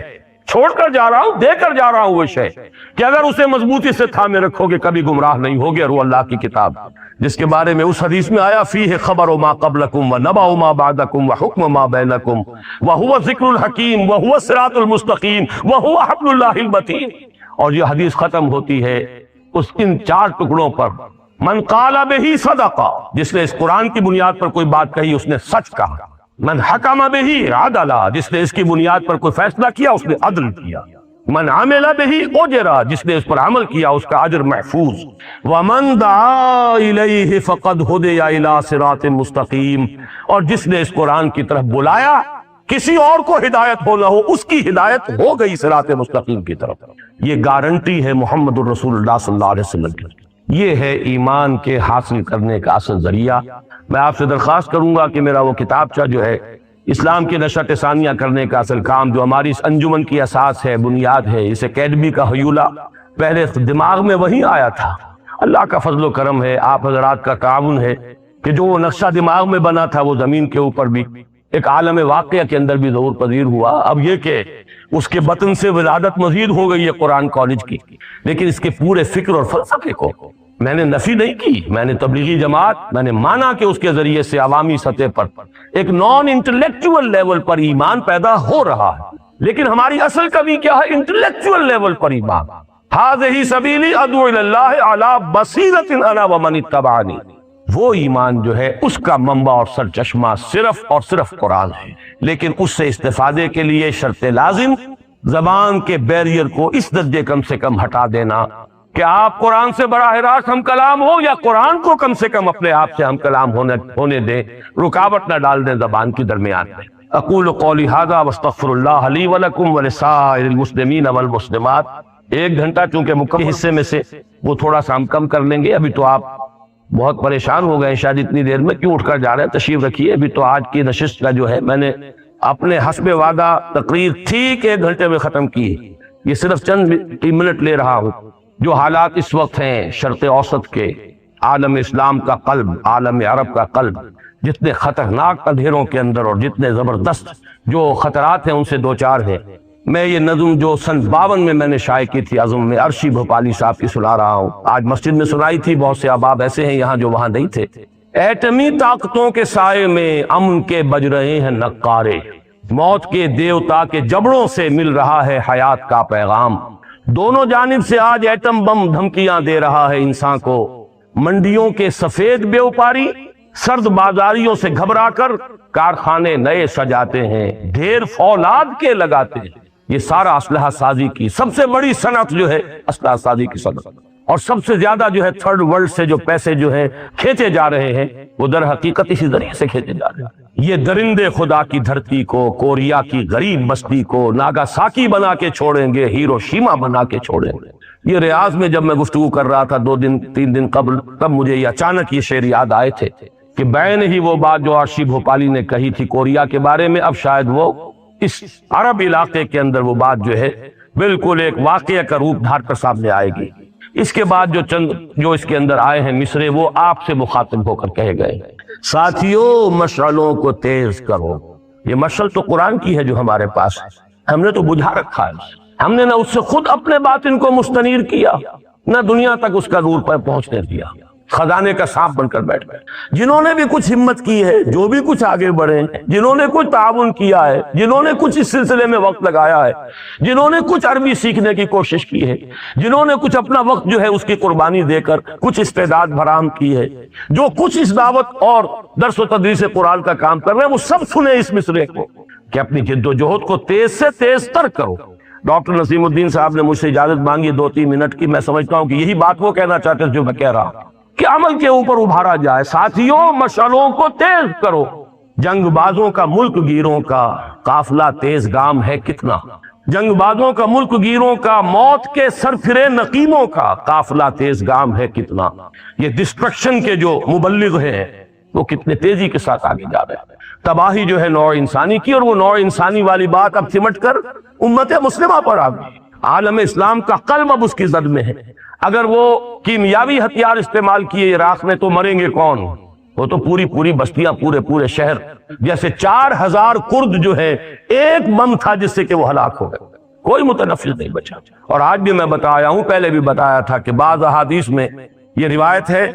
چھوڑ کر جا رہا ہوں، دے کر جا رہا ہوں وہ شے کہ اگر اسے مضبوطی سے تھامے رکھو گے کبھی گمراہ نہیں ہوگے۔ اور وہ اللہ کی کتاب جس کے بارے میں اس حدیث میں آیا فیہ خبر ما قبلکم ونبأ ما بعدکم وحکم ما بینکم وہو ذکر الحکیم وہو الصراط المستقیم وہو حبل اللہ المتین۔ اور یہ حدیث ختم ہوتی ہے ان 4 ٹکڑوں پر، من قال بہ صدقہ، جس نے اس قرآن کی بنیاد پر کوئی بات کہی اس نے سچ کہا، من حکم بہ عدلا، جس نے اس کی بنیاد پر کوئی فیصلہ کیا اس نے عدل کیا، من عمل بہ اجرا، جس نے اس پر عمل کیا اس کا اجر محفوظ، ومن دعا الیہ فقد ہدی الی صراط مستقیم، اور جس نے اس قرآن کی طرف بلایا کسی اور کو ہدایت ہو نہ ہو اس کی ہدایت ہو گئی صراط مستقیم کی طرف۔ یہ گارنٹی ہے محمد الرسول اللہ صلی اللہ علیہ وسلم کی۔ یہ ہے ایمان کے حاصل کرنے کا اصل ذریعہ۔ میں آپ سے درخواست کروں گا کہ میرا وہ کتابچہ جو ہے اسلام کی نشر ثانیہ کرنے کا اصل کام جو ہماری اس انجمن کی اساس ہے، بنیاد ہے، اس اکیڈمی کا حیولہ پہلے دماغ میں وہی آیا تھا۔ اللہ کا فضل و کرم ہے، آپ حضرات کا تعاون ہے کہ جو وہ نقشہ دماغ میں بنا تھا وہ زمین کے اوپر بھی ایک عالم واقعہ کے اندر بھی ظہور پذیر ہوا۔ اب یہ کہ اس کے بطن سے ولادت مزید ہو گئی ہے قرآن کالج کی، لیکن اس کے پورے فکر اور فلسفے کو میں نے نفی نہیں کی، میں نے تبلیغی جماعت میں نے مانا کہ اس کے ذریعے سے عوامی سطح پر ایک نان انٹلیکچول لیول پر ایمان پیدا ہو رہا ہے، لیکن ہماری اصل کمی کیا ہے؟ انٹلیکچول لیول پر ایمان۔ ھذہ سبیلی ادعو الی اللہ علی بصیرۃ انا ومن اتبعنی، وہ ایمان جو ہے اس کا منبع اور سرچشمہ صرف اور صرف قرآن ہے، لیکن اس سے استفادے کے لیے شرط لازم زبان کے بیریئر کو اس درجے کم سے کم ہٹا دینا کہ آپ قرآن سے براہ راست ہم کلام ہو، یا قرآن کو کم سے کم اپنے آپ سے ہم کلام ہونے دیں، رکاوٹ نہ ڈال دیں زبان کی درمیان میں۔ اقول قولی ھذا واستغفر اللہ لی ولکم ولسائر المسلمین والمسلمات۔ 1 گھنٹہ چونکہ مکمل حصے میں سے وہ تھوڑا سا ہم کم کر لیں گے، ابھی تو آپ بہت پریشان ہو گئے شاید اتنی دیر میں، کیوں اٹھ کر جا رہے ہیں؟ تشریف رکھیے۔ ابھی تو آج کی نشست کا جو ہے میں نے اپنے حسب وعدہ تقریر ٹھیک 1 گھنٹے میں ختم کی، یہ صرف چند منٹ لے رہا ہوں۔ جو حالات اس وقت ہیں شرق اوسط کے، عالم اسلام کا قلب، عالم عرب کا قلب، جتنے خطرناک اندھیروں کے اندر اور جتنے زبردست جو خطرات ہیں ان سے دوچار ہے، میں یہ نظم جو سن 52 میں نے شائع کی تھی عزم میں، عرشی بھوپالی صاحب کی سنا رہا ہوں۔ آج مسجد میں سنائی تھی، بہت سے احباب ایسے ہیں یہاں جو وہاں نہیں تھے۔ ایٹمی طاقتوں کے سائے میں امن کے بج رہے ہیں نقارے، موت کے دیوتا کے جبڑوں سے مل رہا ہے حیات کا پیغام، دونوں جانب سے آج ایٹم بم دھمکیاں دے رہا ہے انسان کو، منڈیوں کے سفید بیوپاری سرد بازاریوں سے گھبرا کر کارخانے نئے سجاتے ہیں، ڈھیر فولاد کے لگاتے ہیں۔ یہ سارا اسلحہ سازی کی سب سے بڑی صنعت جو ہے اسلحہ سازی کی صنعت، اور سب سے زیادہ جو ہے تھرڈ ورلڈ سے جو پیسے جو ہے کھینچے جا رہے ہیں وہ در حقیقت اسی ذریعے سے کھینچے جا رہے ہیں۔ یہ درندے خدا کی دھرتی کو، کوریا کی غریب بستی کو ناگاساکی بنا کے چھوڑیں گے، ہیروشیما بنا کے چھوڑیں گے۔ یہ ریاض میں جب میں گفتگو کر رہا تھا 2-3 دن قبل، تب مجھے یہ اچانک یہ شعر یاد آئے تھے کہ بین ہی وہ بات جو عرشی بھوپالی نے کہی تھی کوریا کے بارے میں، اب شاید وہ اس عرب علاقے کے اندر وہ بات جو ہے بالکل ایک واقعہ کا روپ دھار کر سامنے آئے گی۔ اس کے بعد جو اس کے اندر آئے ہیں مصرے، وہ آپ سے مخاطب ہو کر کہے گئے، ساتھیوں مشعلوں کو تیز کرو۔ یہ مشعل تو قرآن کی ہے جو ہمارے پاس ہے، ہم نے تو بجھا رکھا ہے، ہم نے نہ اس سے خود اپنے باطن کو مستنیر کیا، نہ دنیا تک اس کا نور پر پہنچنے دیا، خزانے کا سانپ بن کر بیٹھ گئے۔ جنہوں نے بھی کچھ ہمت کی ہے، جو بھی کچھ آگے بڑھے، جنہوں نے کچھ تعاون کیا ہے، جنہوں نے کچھ اس سلسلے میں وقت لگایا ہے، جنہوں نے کچھ عربی سیکھنے کی کوشش کی ہے، جنہوں نے کچھ اپنا وقت جو ہے اس کی قربانی دے کر کچھ استعداد فراہم کی ہے، جو کچھ اس دعوت اور درس و تدریس قرآن کا کام کر رہے ہیں، وہ سب سنیں اس مصرے کو کہ اپنی جد و جہد کو تیز سے تیز تر کرو۔ ڈاکٹر نسیم الدین صاحب نے مجھ سے اجازت مانگی 2-3 منٹ کی، میں سمجھتا ہوں کہ یہی بات وہ کہنا چاہتے ہیں جو میں کہہ رہا ہوں کہ عمل کے اوپر ابھارا جائے۔ ساتھیوں مشعلوں کو تیز کرو، جنگ بازوں کا ملک گیروں کا قافلہ تیز گام ہے کتنا، جنگ بازوں کا ملک گیروں کا موت کے سرفرے نقیموں کا قافلہ تیز گام ہے کتنا۔ یہ ڈسٹرکشن کے جو مبلغ ہیں وہ کتنے تیزی کے ساتھ آگے جا رہے ہیں، تباہی جو ہے نوع انسانی کی، اور وہ نوع انسانی والی بات اب سمٹ کر امت مسلمہ پر آ گئی۔ عالم اسلام کا قلب اب اس کی زد میں ہے۔ اگر وہ کیمیاوی ہتھیار استعمال کیے عراق میں تو مریں گے کون؟ وہ تو پوری بستیاں، پورے شہر، جیسے 4000 کرد جو ہے ایک بم تھا جس سے کہ وہ ہلاک ہو گئے۔ کوئی متنفس نہیں بچا۔ اور آج بھی میں بتایا ہوں، پہلے بھی بتایا تھا کہ بعض احادیث میں یہ روایت ہے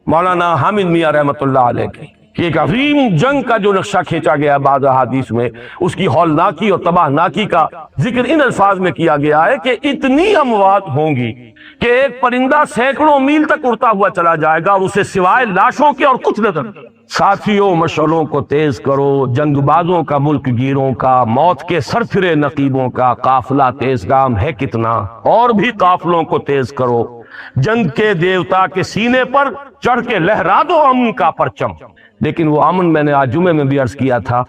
مولانا حامد میاں رحمۃ اللہ علیہ کی کہ ایک عظیم جنگ کا جو نقشہ کھینچا گیا ہے بعض احادیث میں، اس کی ہولناکی اور تباہ ناکی کا ذکر ان الفاظ میں کیا گیا ہے کہ اتنی اموات ہوں گی کہ ایک پرندہ سینکڑوں میل تک اڑتا ہوا چلا جائے گا اور اسے سوائے لاشوں کے اور کچھ نظر نہیں۔ ساتھیوں مشعلوں کو تیز کرو، جنگ بازوں کا، ملک گیروں کا، موت کے سرفرے نقیبوں کا قافلہ تیز گام ہے کتنا، اور بھی قافلوں کو تیز کرو، جنگ کے دیوتا کے سینے پر چڑھ کے لہرا دو امن کا پرچم۔ لیکن وہ امن میں نے آج جمعے میں بھی عرض کیا تھا،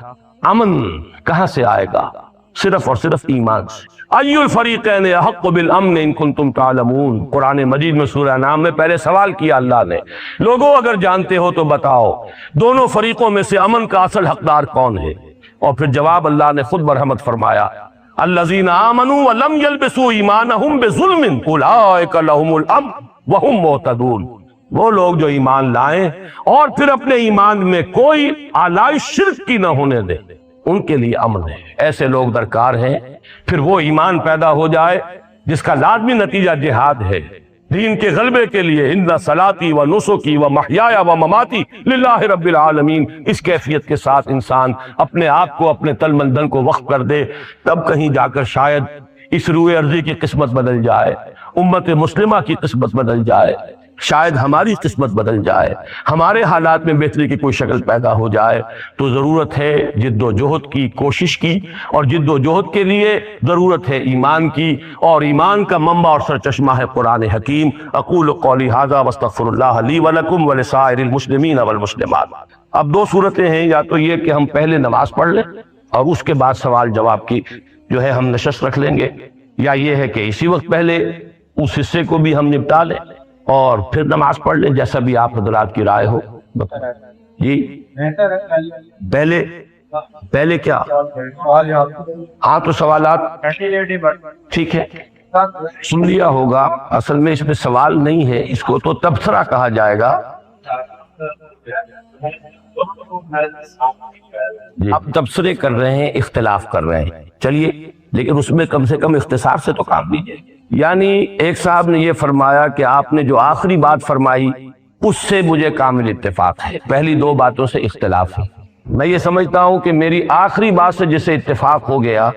امن کہاں سے آئے گا؟ صرف اور صرف ایمان سے۔ ای الفریقین احق بالامن ان کنتم تعلمون، قرآن مجید میں سورہ انعام میں پہلے سوال کیا اللہ نے، لوگوں اگر جانتے ہو تو بتاؤ دونوں فریقوں میں سے امن کا اصل حقدار کون ہے؟ اور پھر جواب اللہ نے خود مرحمت فرمایا، الذین آمنوا ولم یلبسوا ایمانہم بظلم اولئک لہم الامن وہم مہتدون، وہ لوگ جو ایمان لائیں اور پھر اپنے ایمان میں کوئی آلائش شرک کی نہ ہونے دیں، ان کے لیے امن ہے۔ ایسے لوگ درکار ہیں۔ پھر وہ ایمان پیدا ہو جائے جس کا لازمی نتیجہ جہاد ہے، دین کے غلبے کے لیے، ان صلاتی و نسکی و محیایا و مماتی للہ رب العالمین، اس کیفیت کے ساتھ انسان اپنے آپ کو، اپنے تن من دھن کو وقف کر دے، تب کہیں جا کر شاید اس روئے ارضی کی قسمت بدل جائے، امت مسلمہ کی قسمت بدل جائے، شاید ہماری قسمت بدل جائے، ہمارے حالات میں بہتری کی کوئی شکل پیدا ہو جائے۔ تو ضرورت ہے جد و جہد کی، کوشش کی، اور جد و جہد کے لیے ضرورت ہے ایمان کی، اور ایمان کا منبع اور سرچشمہ ہے قرآن حکیم۔ اقول قولی ھذا واستغفر اللہ لی ولکم ولسائر المسلمین والمسلمات۔ اب دو صورتیں ہیں، یا تو یہ کہ ہم پہلے نماز پڑھ لیں اور اس کے بعد سوال جواب کی جو ہے ہم نشست رکھ لیں گے، یا یہ ہے کہ اسی وقت پہلے اس حصے کو بھی ہم نپٹا لیں اور پھر نماز پڑھ لیں، جیسا بھی آپ حضرات کی رائے ہو۔ جی پہلے کیا؟ ہاں تو سوالات ٹھیک ہے سن لیا ہوگا، اصل میں اس میں سوال نہیں ہے، اس کو تو تبصرہ کہا جائے گا۔ آپ تبصرے کر رہے ہیں، اختلاف کر رہے ہیں، چلیے، لیکن اس میں کم سے کم اختصار سے تو کام لیجیے۔ یعنی ایک صاحب نے یہ فرمایا کہ آپ نے جو آخری بات فرمائی اس سے مجھے کامل اتفاق ہے، پہلی دو باتوں سے اختلاف ہے۔ میں یہ سمجھتا ہوں کہ میری آخری بات سے جسے اتفاق ہو گیا،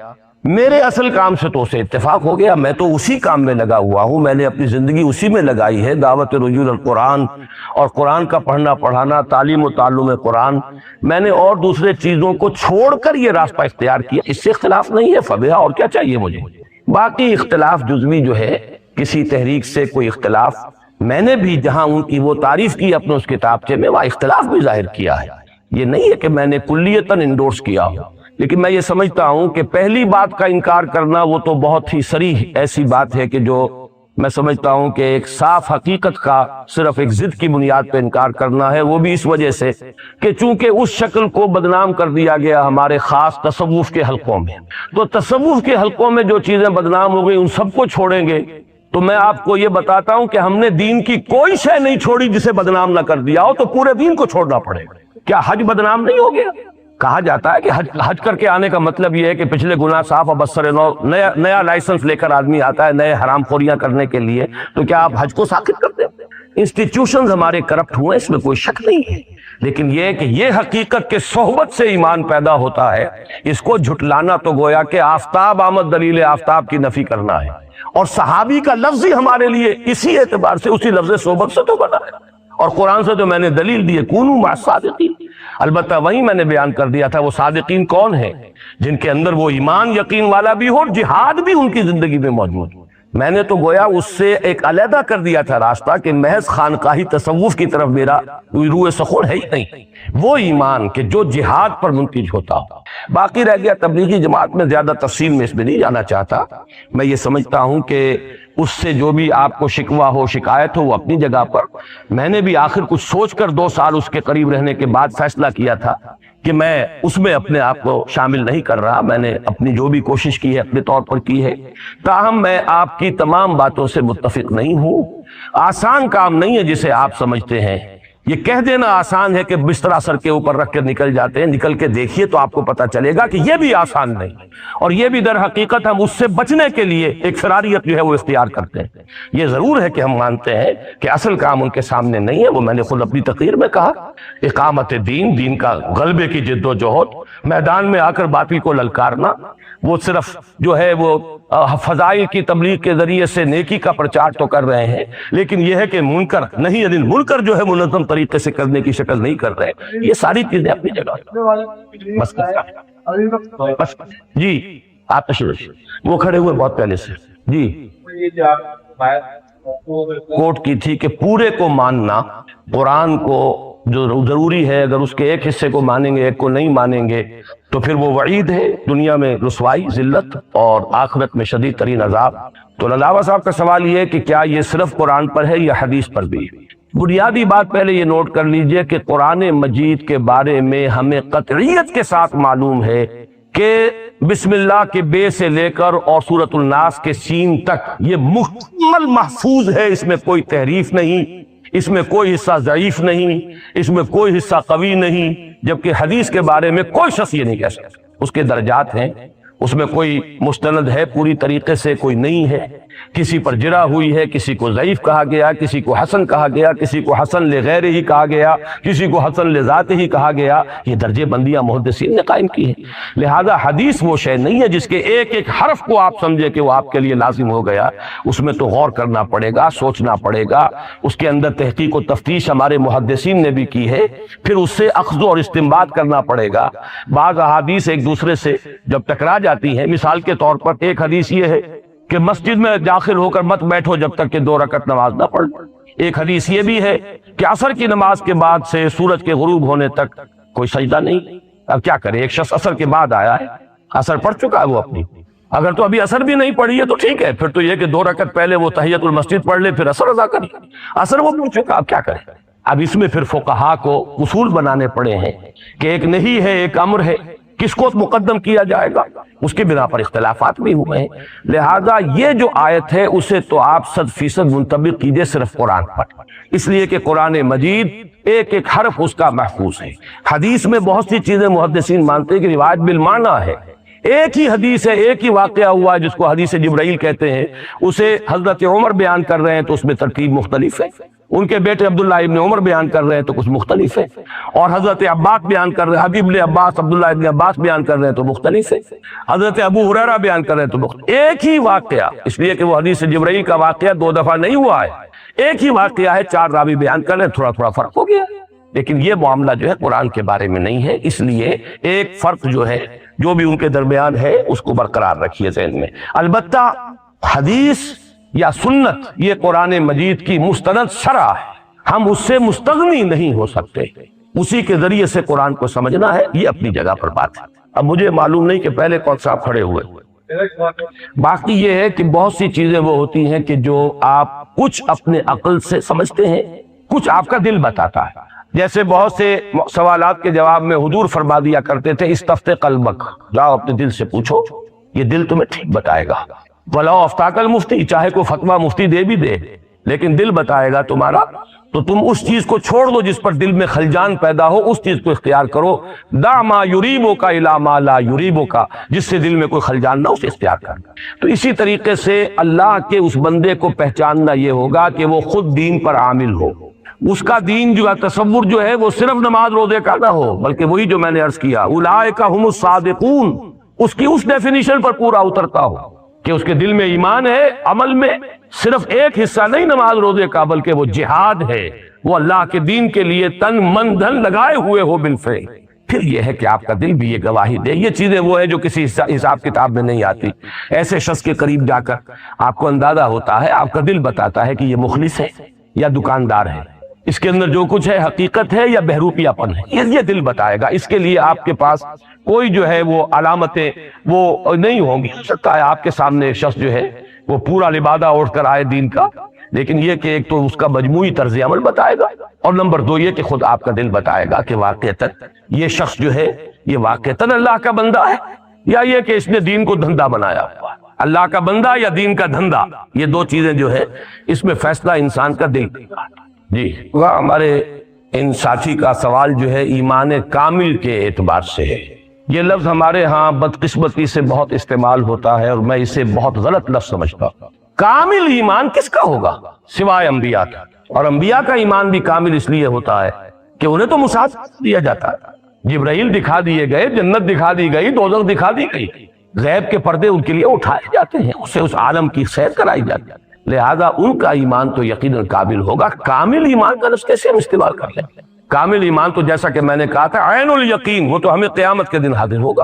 میرے اصل کام سے تو اسے اتفاق ہو گیا، میں تو اسی کام میں لگا ہوا ہوں، میں نے اپنی زندگی اسی میں لگائی ہے، دعوت رجوع القرآن اور قرآن کا پڑھنا پڑھانا، تعلیم و تعلم قرآن۔ میں نے اور دوسرے چیزوں کو چھوڑ کر یہ راستہ اختیار کیا، اس سے اختلاف نہیں ہے، فبہا، اور کیا چاہیے مجھے؟ باقی اختلاف جزوی جو ہے، کسی تحریک سے کوئی اختلاف، میں نے بھی جہاں ان کی وہ تعریف کی اپنے اس کتابچے میں، وہاں اختلاف بھی ظاہر کیا ہے۔ یہ نہیں ہے کہ میں نے کلیتاً انڈورس کیا ہو، لیکن میں یہ سمجھتا ہوں کہ پہلی بات کا انکار کرنا وہ تو بہت ہی صریح ایسی بات ہے کہ جو میں سمجھتا ہوں کہ ایک صاف حقیقت کا صرف ایک ضد کی بنیاد پہ انکار کرنا ہے، وہ بھی اس وجہ سے کہ چونکہ اس شکل کو بدنام کر دیا گیا ہمارے خاص تصوف کے حلقوں میں، تو تصوف کے حلقوں میں جو چیزیں بدنام ہو گئی ان سب کو چھوڑیں گے تو میں آپ کو یہ بتاتا ہوں کہ ہم نے دین کی کوئی شے نہیں چھوڑی جسے بدنام نہ کر دیا ہو، تو پورے دین کو چھوڑنا پڑے گا۔ کیا حج بدنام نہیں ہو گیا؟ کہا جاتا ہے کہ حج کر کے آنے کا مطلب یہ ہے کہ پچھلے گناہ صاف اور بسر نو، نیا لائسنس لے کر آدمی آتا ہے نئے حرام خوریاں کرنے کے لیے، تو کیا آپ حج کو ساقط کر دیں؟ انسٹیٹیوشنز ہمارے کرپٹ ہوئے، اس میں کوئی شک نہیں ہے، لیکن یہ کہ یہ حقیقت کے صحبت سے ایمان پیدا ہوتا ہے، اس کو جھٹلانا تو گویا کہ آفتاب آمد دلیل آفتاب کی نفی کرنا ہے، اور صحابی کا لفظ ہی ہمارے لیے اسی اعتبار سے اسی لفظ صحبت سے تو بنا ہے، اور قرآن سے تو میں نے دلیل دی ہے کونوا مع الصادقین۔ البتہ وہیں میں نے بیان کر دیا تھا وہ صادقین کون ہیں، جن کے اندر وہ ایمان یقین والا بھی ہو اور جہاد بھی ان کی زندگی میں موجود ہو۔ میں نے تو گویا اس سے ایک علیحدہ کر دیا تھا راستہ کہ محض خانقاہی تصوف کی طرف میرا روح سخن ہے ہی نہیں، وہ ایمان کہ جو جہاد پر منتج ہوتا ہو۔ باقی رہ گیا تبلیغی جماعت میں زیادہ تفصیل میں اس میں نہیں جانا چاہتا، میں یہ سمجھتا ہوں کہ اس سے جو بھی آپ کو شکوہ ہو، شکایت ہو، وہ اپنی جگہ پر۔ میں نے بھی آخر کچھ سوچ کر 2 سال اس کے قریب رہنے کے بعد فیصلہ کیا تھا کہ میں اس میں اپنے آپ کو شامل نہیں کر رہا، میں نے اپنی جو بھی کوشش کی ہے اپنے طور پر کی ہے، تاہم میں آپ کی تمام باتوں سے متفق نہیں ہوں۔ آسان کام نہیں ہے جسے آپ سمجھتے ہیں، یہ کہہ دینا آسان ہے کہ بستر سر کے اوپر رکھ کے نکل جاتے ہیں، نکل کے دیکھیے تو آپ کو پتا چلے گا کہ یہ بھی آسان نہیں، اور یہ بھی در حقیقت ہم اس سے بچنے کے لیے ایک فراریت جو ہے وہ اختیار کرتے ہیں۔ یہ ضرور ہے کہ ہم مانتے ہیں کہ اصل کام ان کے سامنے نہیں ہے، وہ میں نے خود اپنی تقریر میں کہا، اقامت دین، دین کا غلبے کی جد و جہد، میدان میں آ کر باطل کو للکارنا، وہ صرف جو ہے وہ فضائل کی تبلیغ کے ذریعے سے نیکی کا پرچار تو کر رہے ہیں، لیکن یہ ہے کہ منکر نہیں، یعنی منکر جو ہے منظم طریقے سے کرنے کی شکل نہیں کر رہے۔ یہ ساری چیزیں اپنی جگہ بس جی آپ تشریف، وہ کھڑے ہوئے بہت پہلے سے جی، کوٹ کی تھی کہ پورے کو ماننا، قرآن کو جو ضروری ہے، اگر اس کے ایک حصے کو مانیں گے ایک کو نہیں مانیں گے تو پھر وہ وعید ہے، دنیا میں رسوائی، ذلت، اور آخرت میں شدید ترین عذاب۔ تو علامہ صاحب کا سوال یہ ہے کہ کیا یہ صرف قرآن پر ہے یا حدیث پر بھی؟ بنیادی بات پہلے یہ نوٹ کر لیجئے کہ قرآن مجید کے بارے میں ہمیں قطعیت کے ساتھ معلوم ہے کہ بسم اللہ کے بے سے لے کر اور سورۃ الناس کے سین تک یہ مکمل محفوظ ہے، اس میں کوئی تحریف نہیں، اس میں کوئی حصہ ضعیف نہیں، اس میں کوئی حصہ قوی نہیں، جبکہ حدیث کے بارے میں کوئی شخص یہ نہیں کہہ سکتا۔ اس کے درجات ہیں، اس میں کوئی مستند ہے پوری طریقے سے، کوئی نہیں ہے، کسی پر جرح ہوئی ہے، کسی کو ضعیف کہا گیا، کسی کو حسن کہا گیا، کسی کو حسن لغیر ہی کہا گیا، کسی کو حسن لذات ہی کہا گیا، یہ درجے بندیاں محدثین نے قائم کی ہیں۔ لہذا حدیث وہ شے نہیں ہے جس کے ایک ایک حرف کو آپ سمجھے کہ وہ آپ کے لیے لازم ہو گیا، اس میں تو غور کرنا پڑے گا، سوچنا پڑے گا، اس کے اندر تحقیق و تفتیش ہمارے محدثین نے بھی کی ہے، پھر اس سے اخذ اور استنباط کرنا پڑے گا۔ بعض احادیث ایک دوسرے سے جب ٹکرا جاتی ہیں، مثال کے طور پر ایک حدیث یہ ہے کہ مسجد میں داخل ہو کر مت بیٹھو جب تک کہ 2 رکعت نماز نہ پڑھ، ایک حدیث یہ بھی ہے کہ عصر کی نماز کے بعد سے سورج کے غروب ہونے تک کوئی سجدہ نہیں۔ اب کیا کرے، ایک شخص عصر کے بعد آیا ہے، عصر پڑھ چکا ہے وہ اپنی، اگر تو ابھی عصر بھی نہیں پڑھی ہے تو ٹھیک ہے، پھر تو یہ کہ 2 رکعت پہلے وہ تحیت المسجد پڑھ لے پھر عصر ادا کر لے، عصر وہ پڑھ چکا، اب کیا کرے۔ اب اس میں پھر فقہا کو اصول بنانے پڑے ہیں کہ ایک نہیں ہے ایک امر ہے، کس کو مقدم کیا جائے گا، اس کی بنا پر اختلافات بھی ہوئے ہیں۔ لہذا یہ جو آیت ہے اسے تو آپ 100% منطبق کیجئے صرف قرآن پر، اس لیے کہ قرآن مجید ایک ایک حرف اس کا محفوظ ہے۔ حدیث میں بہت سی چیزیں محدثین مانتے ہیں کہ روایت بالمعنی ہے، ایک ہی حدیث ہے، ایک ہی واقعہ ہوا ہے جس کو حدیث جبرائیل کہتے ہیں، اسے حضرت عمر بیان کر رہے ہیں تو اس میں ترتیب مختلف ہے، ان کے بیٹے عبداللہ ابن عمر بیان کر رہے ہیں تو کچھ مختلف ہے، اور حضرت عباس بیان کر رہے ہیں، حبیب ابن عباس، عبداللہ ابن عباس بیان کر رہے ہیں تو مختلف ہے، حضرت ابو ہریرہ بیان کر رہے ہیں تو مختلف، ایک ہی واقعہ، اس لیے کہ وہ حدیث جبرائیل کا واقعہ 2 دفعہ نہیں ہوا ہے، ایک ہی واقعہ ہے، 4 راوی بیان کر رہے ہیں، تھوڑا تھوڑا فرق ہو گیا، لیکن یہ معاملہ جو ہے قرآن کے بارے میں نہیں ہے، اس لیے ایک فرق جو ہے جو بھی ان کے درمیان ہے اس کو برقرار رکھیے ذہن میں۔ البتہ حدیث یا سنت یہ قرآن مجید کی مستند شرح ہے، ہم اس سے مستغنی نہیں ہو سکتے، اسی کے ذریعے سے قرآن کو سمجھنا ہے، یہ اپنی جگہ پر بات ہے۔ اب مجھے معلوم نہیں کہ پہلے کون صاحب کھڑے ہوئے، باقی یہ ہے کہ بہت سی چیزیں وہ ہوتی ہیں کہ جو آپ کچھ اپنے عقل سے سمجھتے ہیں، کچھ آپ کا دل بتاتا ہے، جیسے بہت سے سوالات کے جواب میں حضور فرما دیا کرتے تھے استفتِ قلبک، جاؤ اپنے دل سے پوچھو، یہ دل تمہیں ٹھیک بتائے گا، وَلَوْ أَفْتَاكَ الْمُفْتِي، چاہے کوئی فتویٰ مفتی دے بھی دے لیکن دل بتائے گا تمہارا، تو تم اس چیز کو چھوڑ دو جس پر دل میں خلجان پیدا ہو، اس چیز کو اختیار کرو، دع ما یریبک الی ما لا یریبک، جس سے دل میں کوئی خلجان نہ اسے اختیار کر۔ تو اسی طریقے سے اللہ کے اس بندے کو پہچاننا یہ ہوگا کہ وہ خود دین پر عامل ہو، اس کا دین جو ہے تصور جو ہے وہ صرف نماز روزے کا نہ ہو، بلکہ وہی جو میں نے عرض کیا اولئک هم الصادقون، اس کی اس ڈیفینیشن پر پورا اترتا ہو کہ اس کے دل میں ایمان ہے، عمل میں صرف ایک حصہ نہیں نماز روزے کا بلکہ وہ جہاد ہے، وہ اللہ کے دین کے لیے تن من دھن لگائے ہوئے ہو بالفعل۔ پھر یہ ہے کہ آپ کا دل بھی یہ گواہی دے، یہ چیزیں وہ ہے جو کسی حساب کتاب میں نہیں آتی، ایسے شخص کے قریب جا کر آپ کو اندازہ ہوتا ہے، آپ کا دل بتاتا ہے کہ یہ مخلص ہے یا دکاندار ہے، اس کے اندر جو کچھ ہے حقیقت ہے یا بہروپیہ پن ہے، یہ دل بتائے گا۔ اس کے لیے آپ کے پاس کوئی جو ہے وہ علامتیں وہ نہیں ہوں گی، ہو سکتا ہے آپ کے سامنے ایک شخص جو ہے وہ پورا لبادہ اوڑھ کر آئے دین کا، لیکن یہ کہ ایک تو اس کا مجموعی طرز عمل بتائے گا، اور نمبر 2 یہ کہ خود آپ کا دل بتائے گا کہ واقعتاً یہ شخص جو ہے یہ واقعتاً اللہ کا بندہ ہے، یا یہ کہ اس نے دین کو دھندا بنایا ہوا ہے۔ اللہ کا بندہ یا دین کا دھندا، یہ 2 چیزیں جو ہے اس میں فیصلہ انسان کا دل۔ جی وہاں ہمارے ان ساتھی کا سوال جو ہے ایمان کامل کے اعتبار سے ہے۔ یہ لفظ ہمارے ہاں بدقسمتی سے بہت استعمال ہوتا ہے اور میں اسے بہت غلط لفظ سمجھتا ہوں۔ کامل ایمان کس کا ہوگا سوائے انبیاء کا؟ اور انبیاء کا ایمان بھی کامل اس لیے ہوتا ہے کہ انہیں تو مشاہدہ دیا جاتا ہے، جبرائیل دکھا دیے گئے، جنت دکھا دی گئی، دوزخ دکھا دی گئی، غیب کے پردے ان کے لیے اٹھائے جاتے ہیں، اسے اس عالم کی سیر کرائی جاتی ہے، لہذا ان کا ایمان تو یقیناً کامل ہوگا۔ کامل ایمان کا لفظ کیسے ہم استعمال کر لیں؟ کامل ایمان تو جیسا کہ میں نے کہا تھا عین الیقین، وہ تو ہمیں قیامت کے دن حاضر ہوگا۔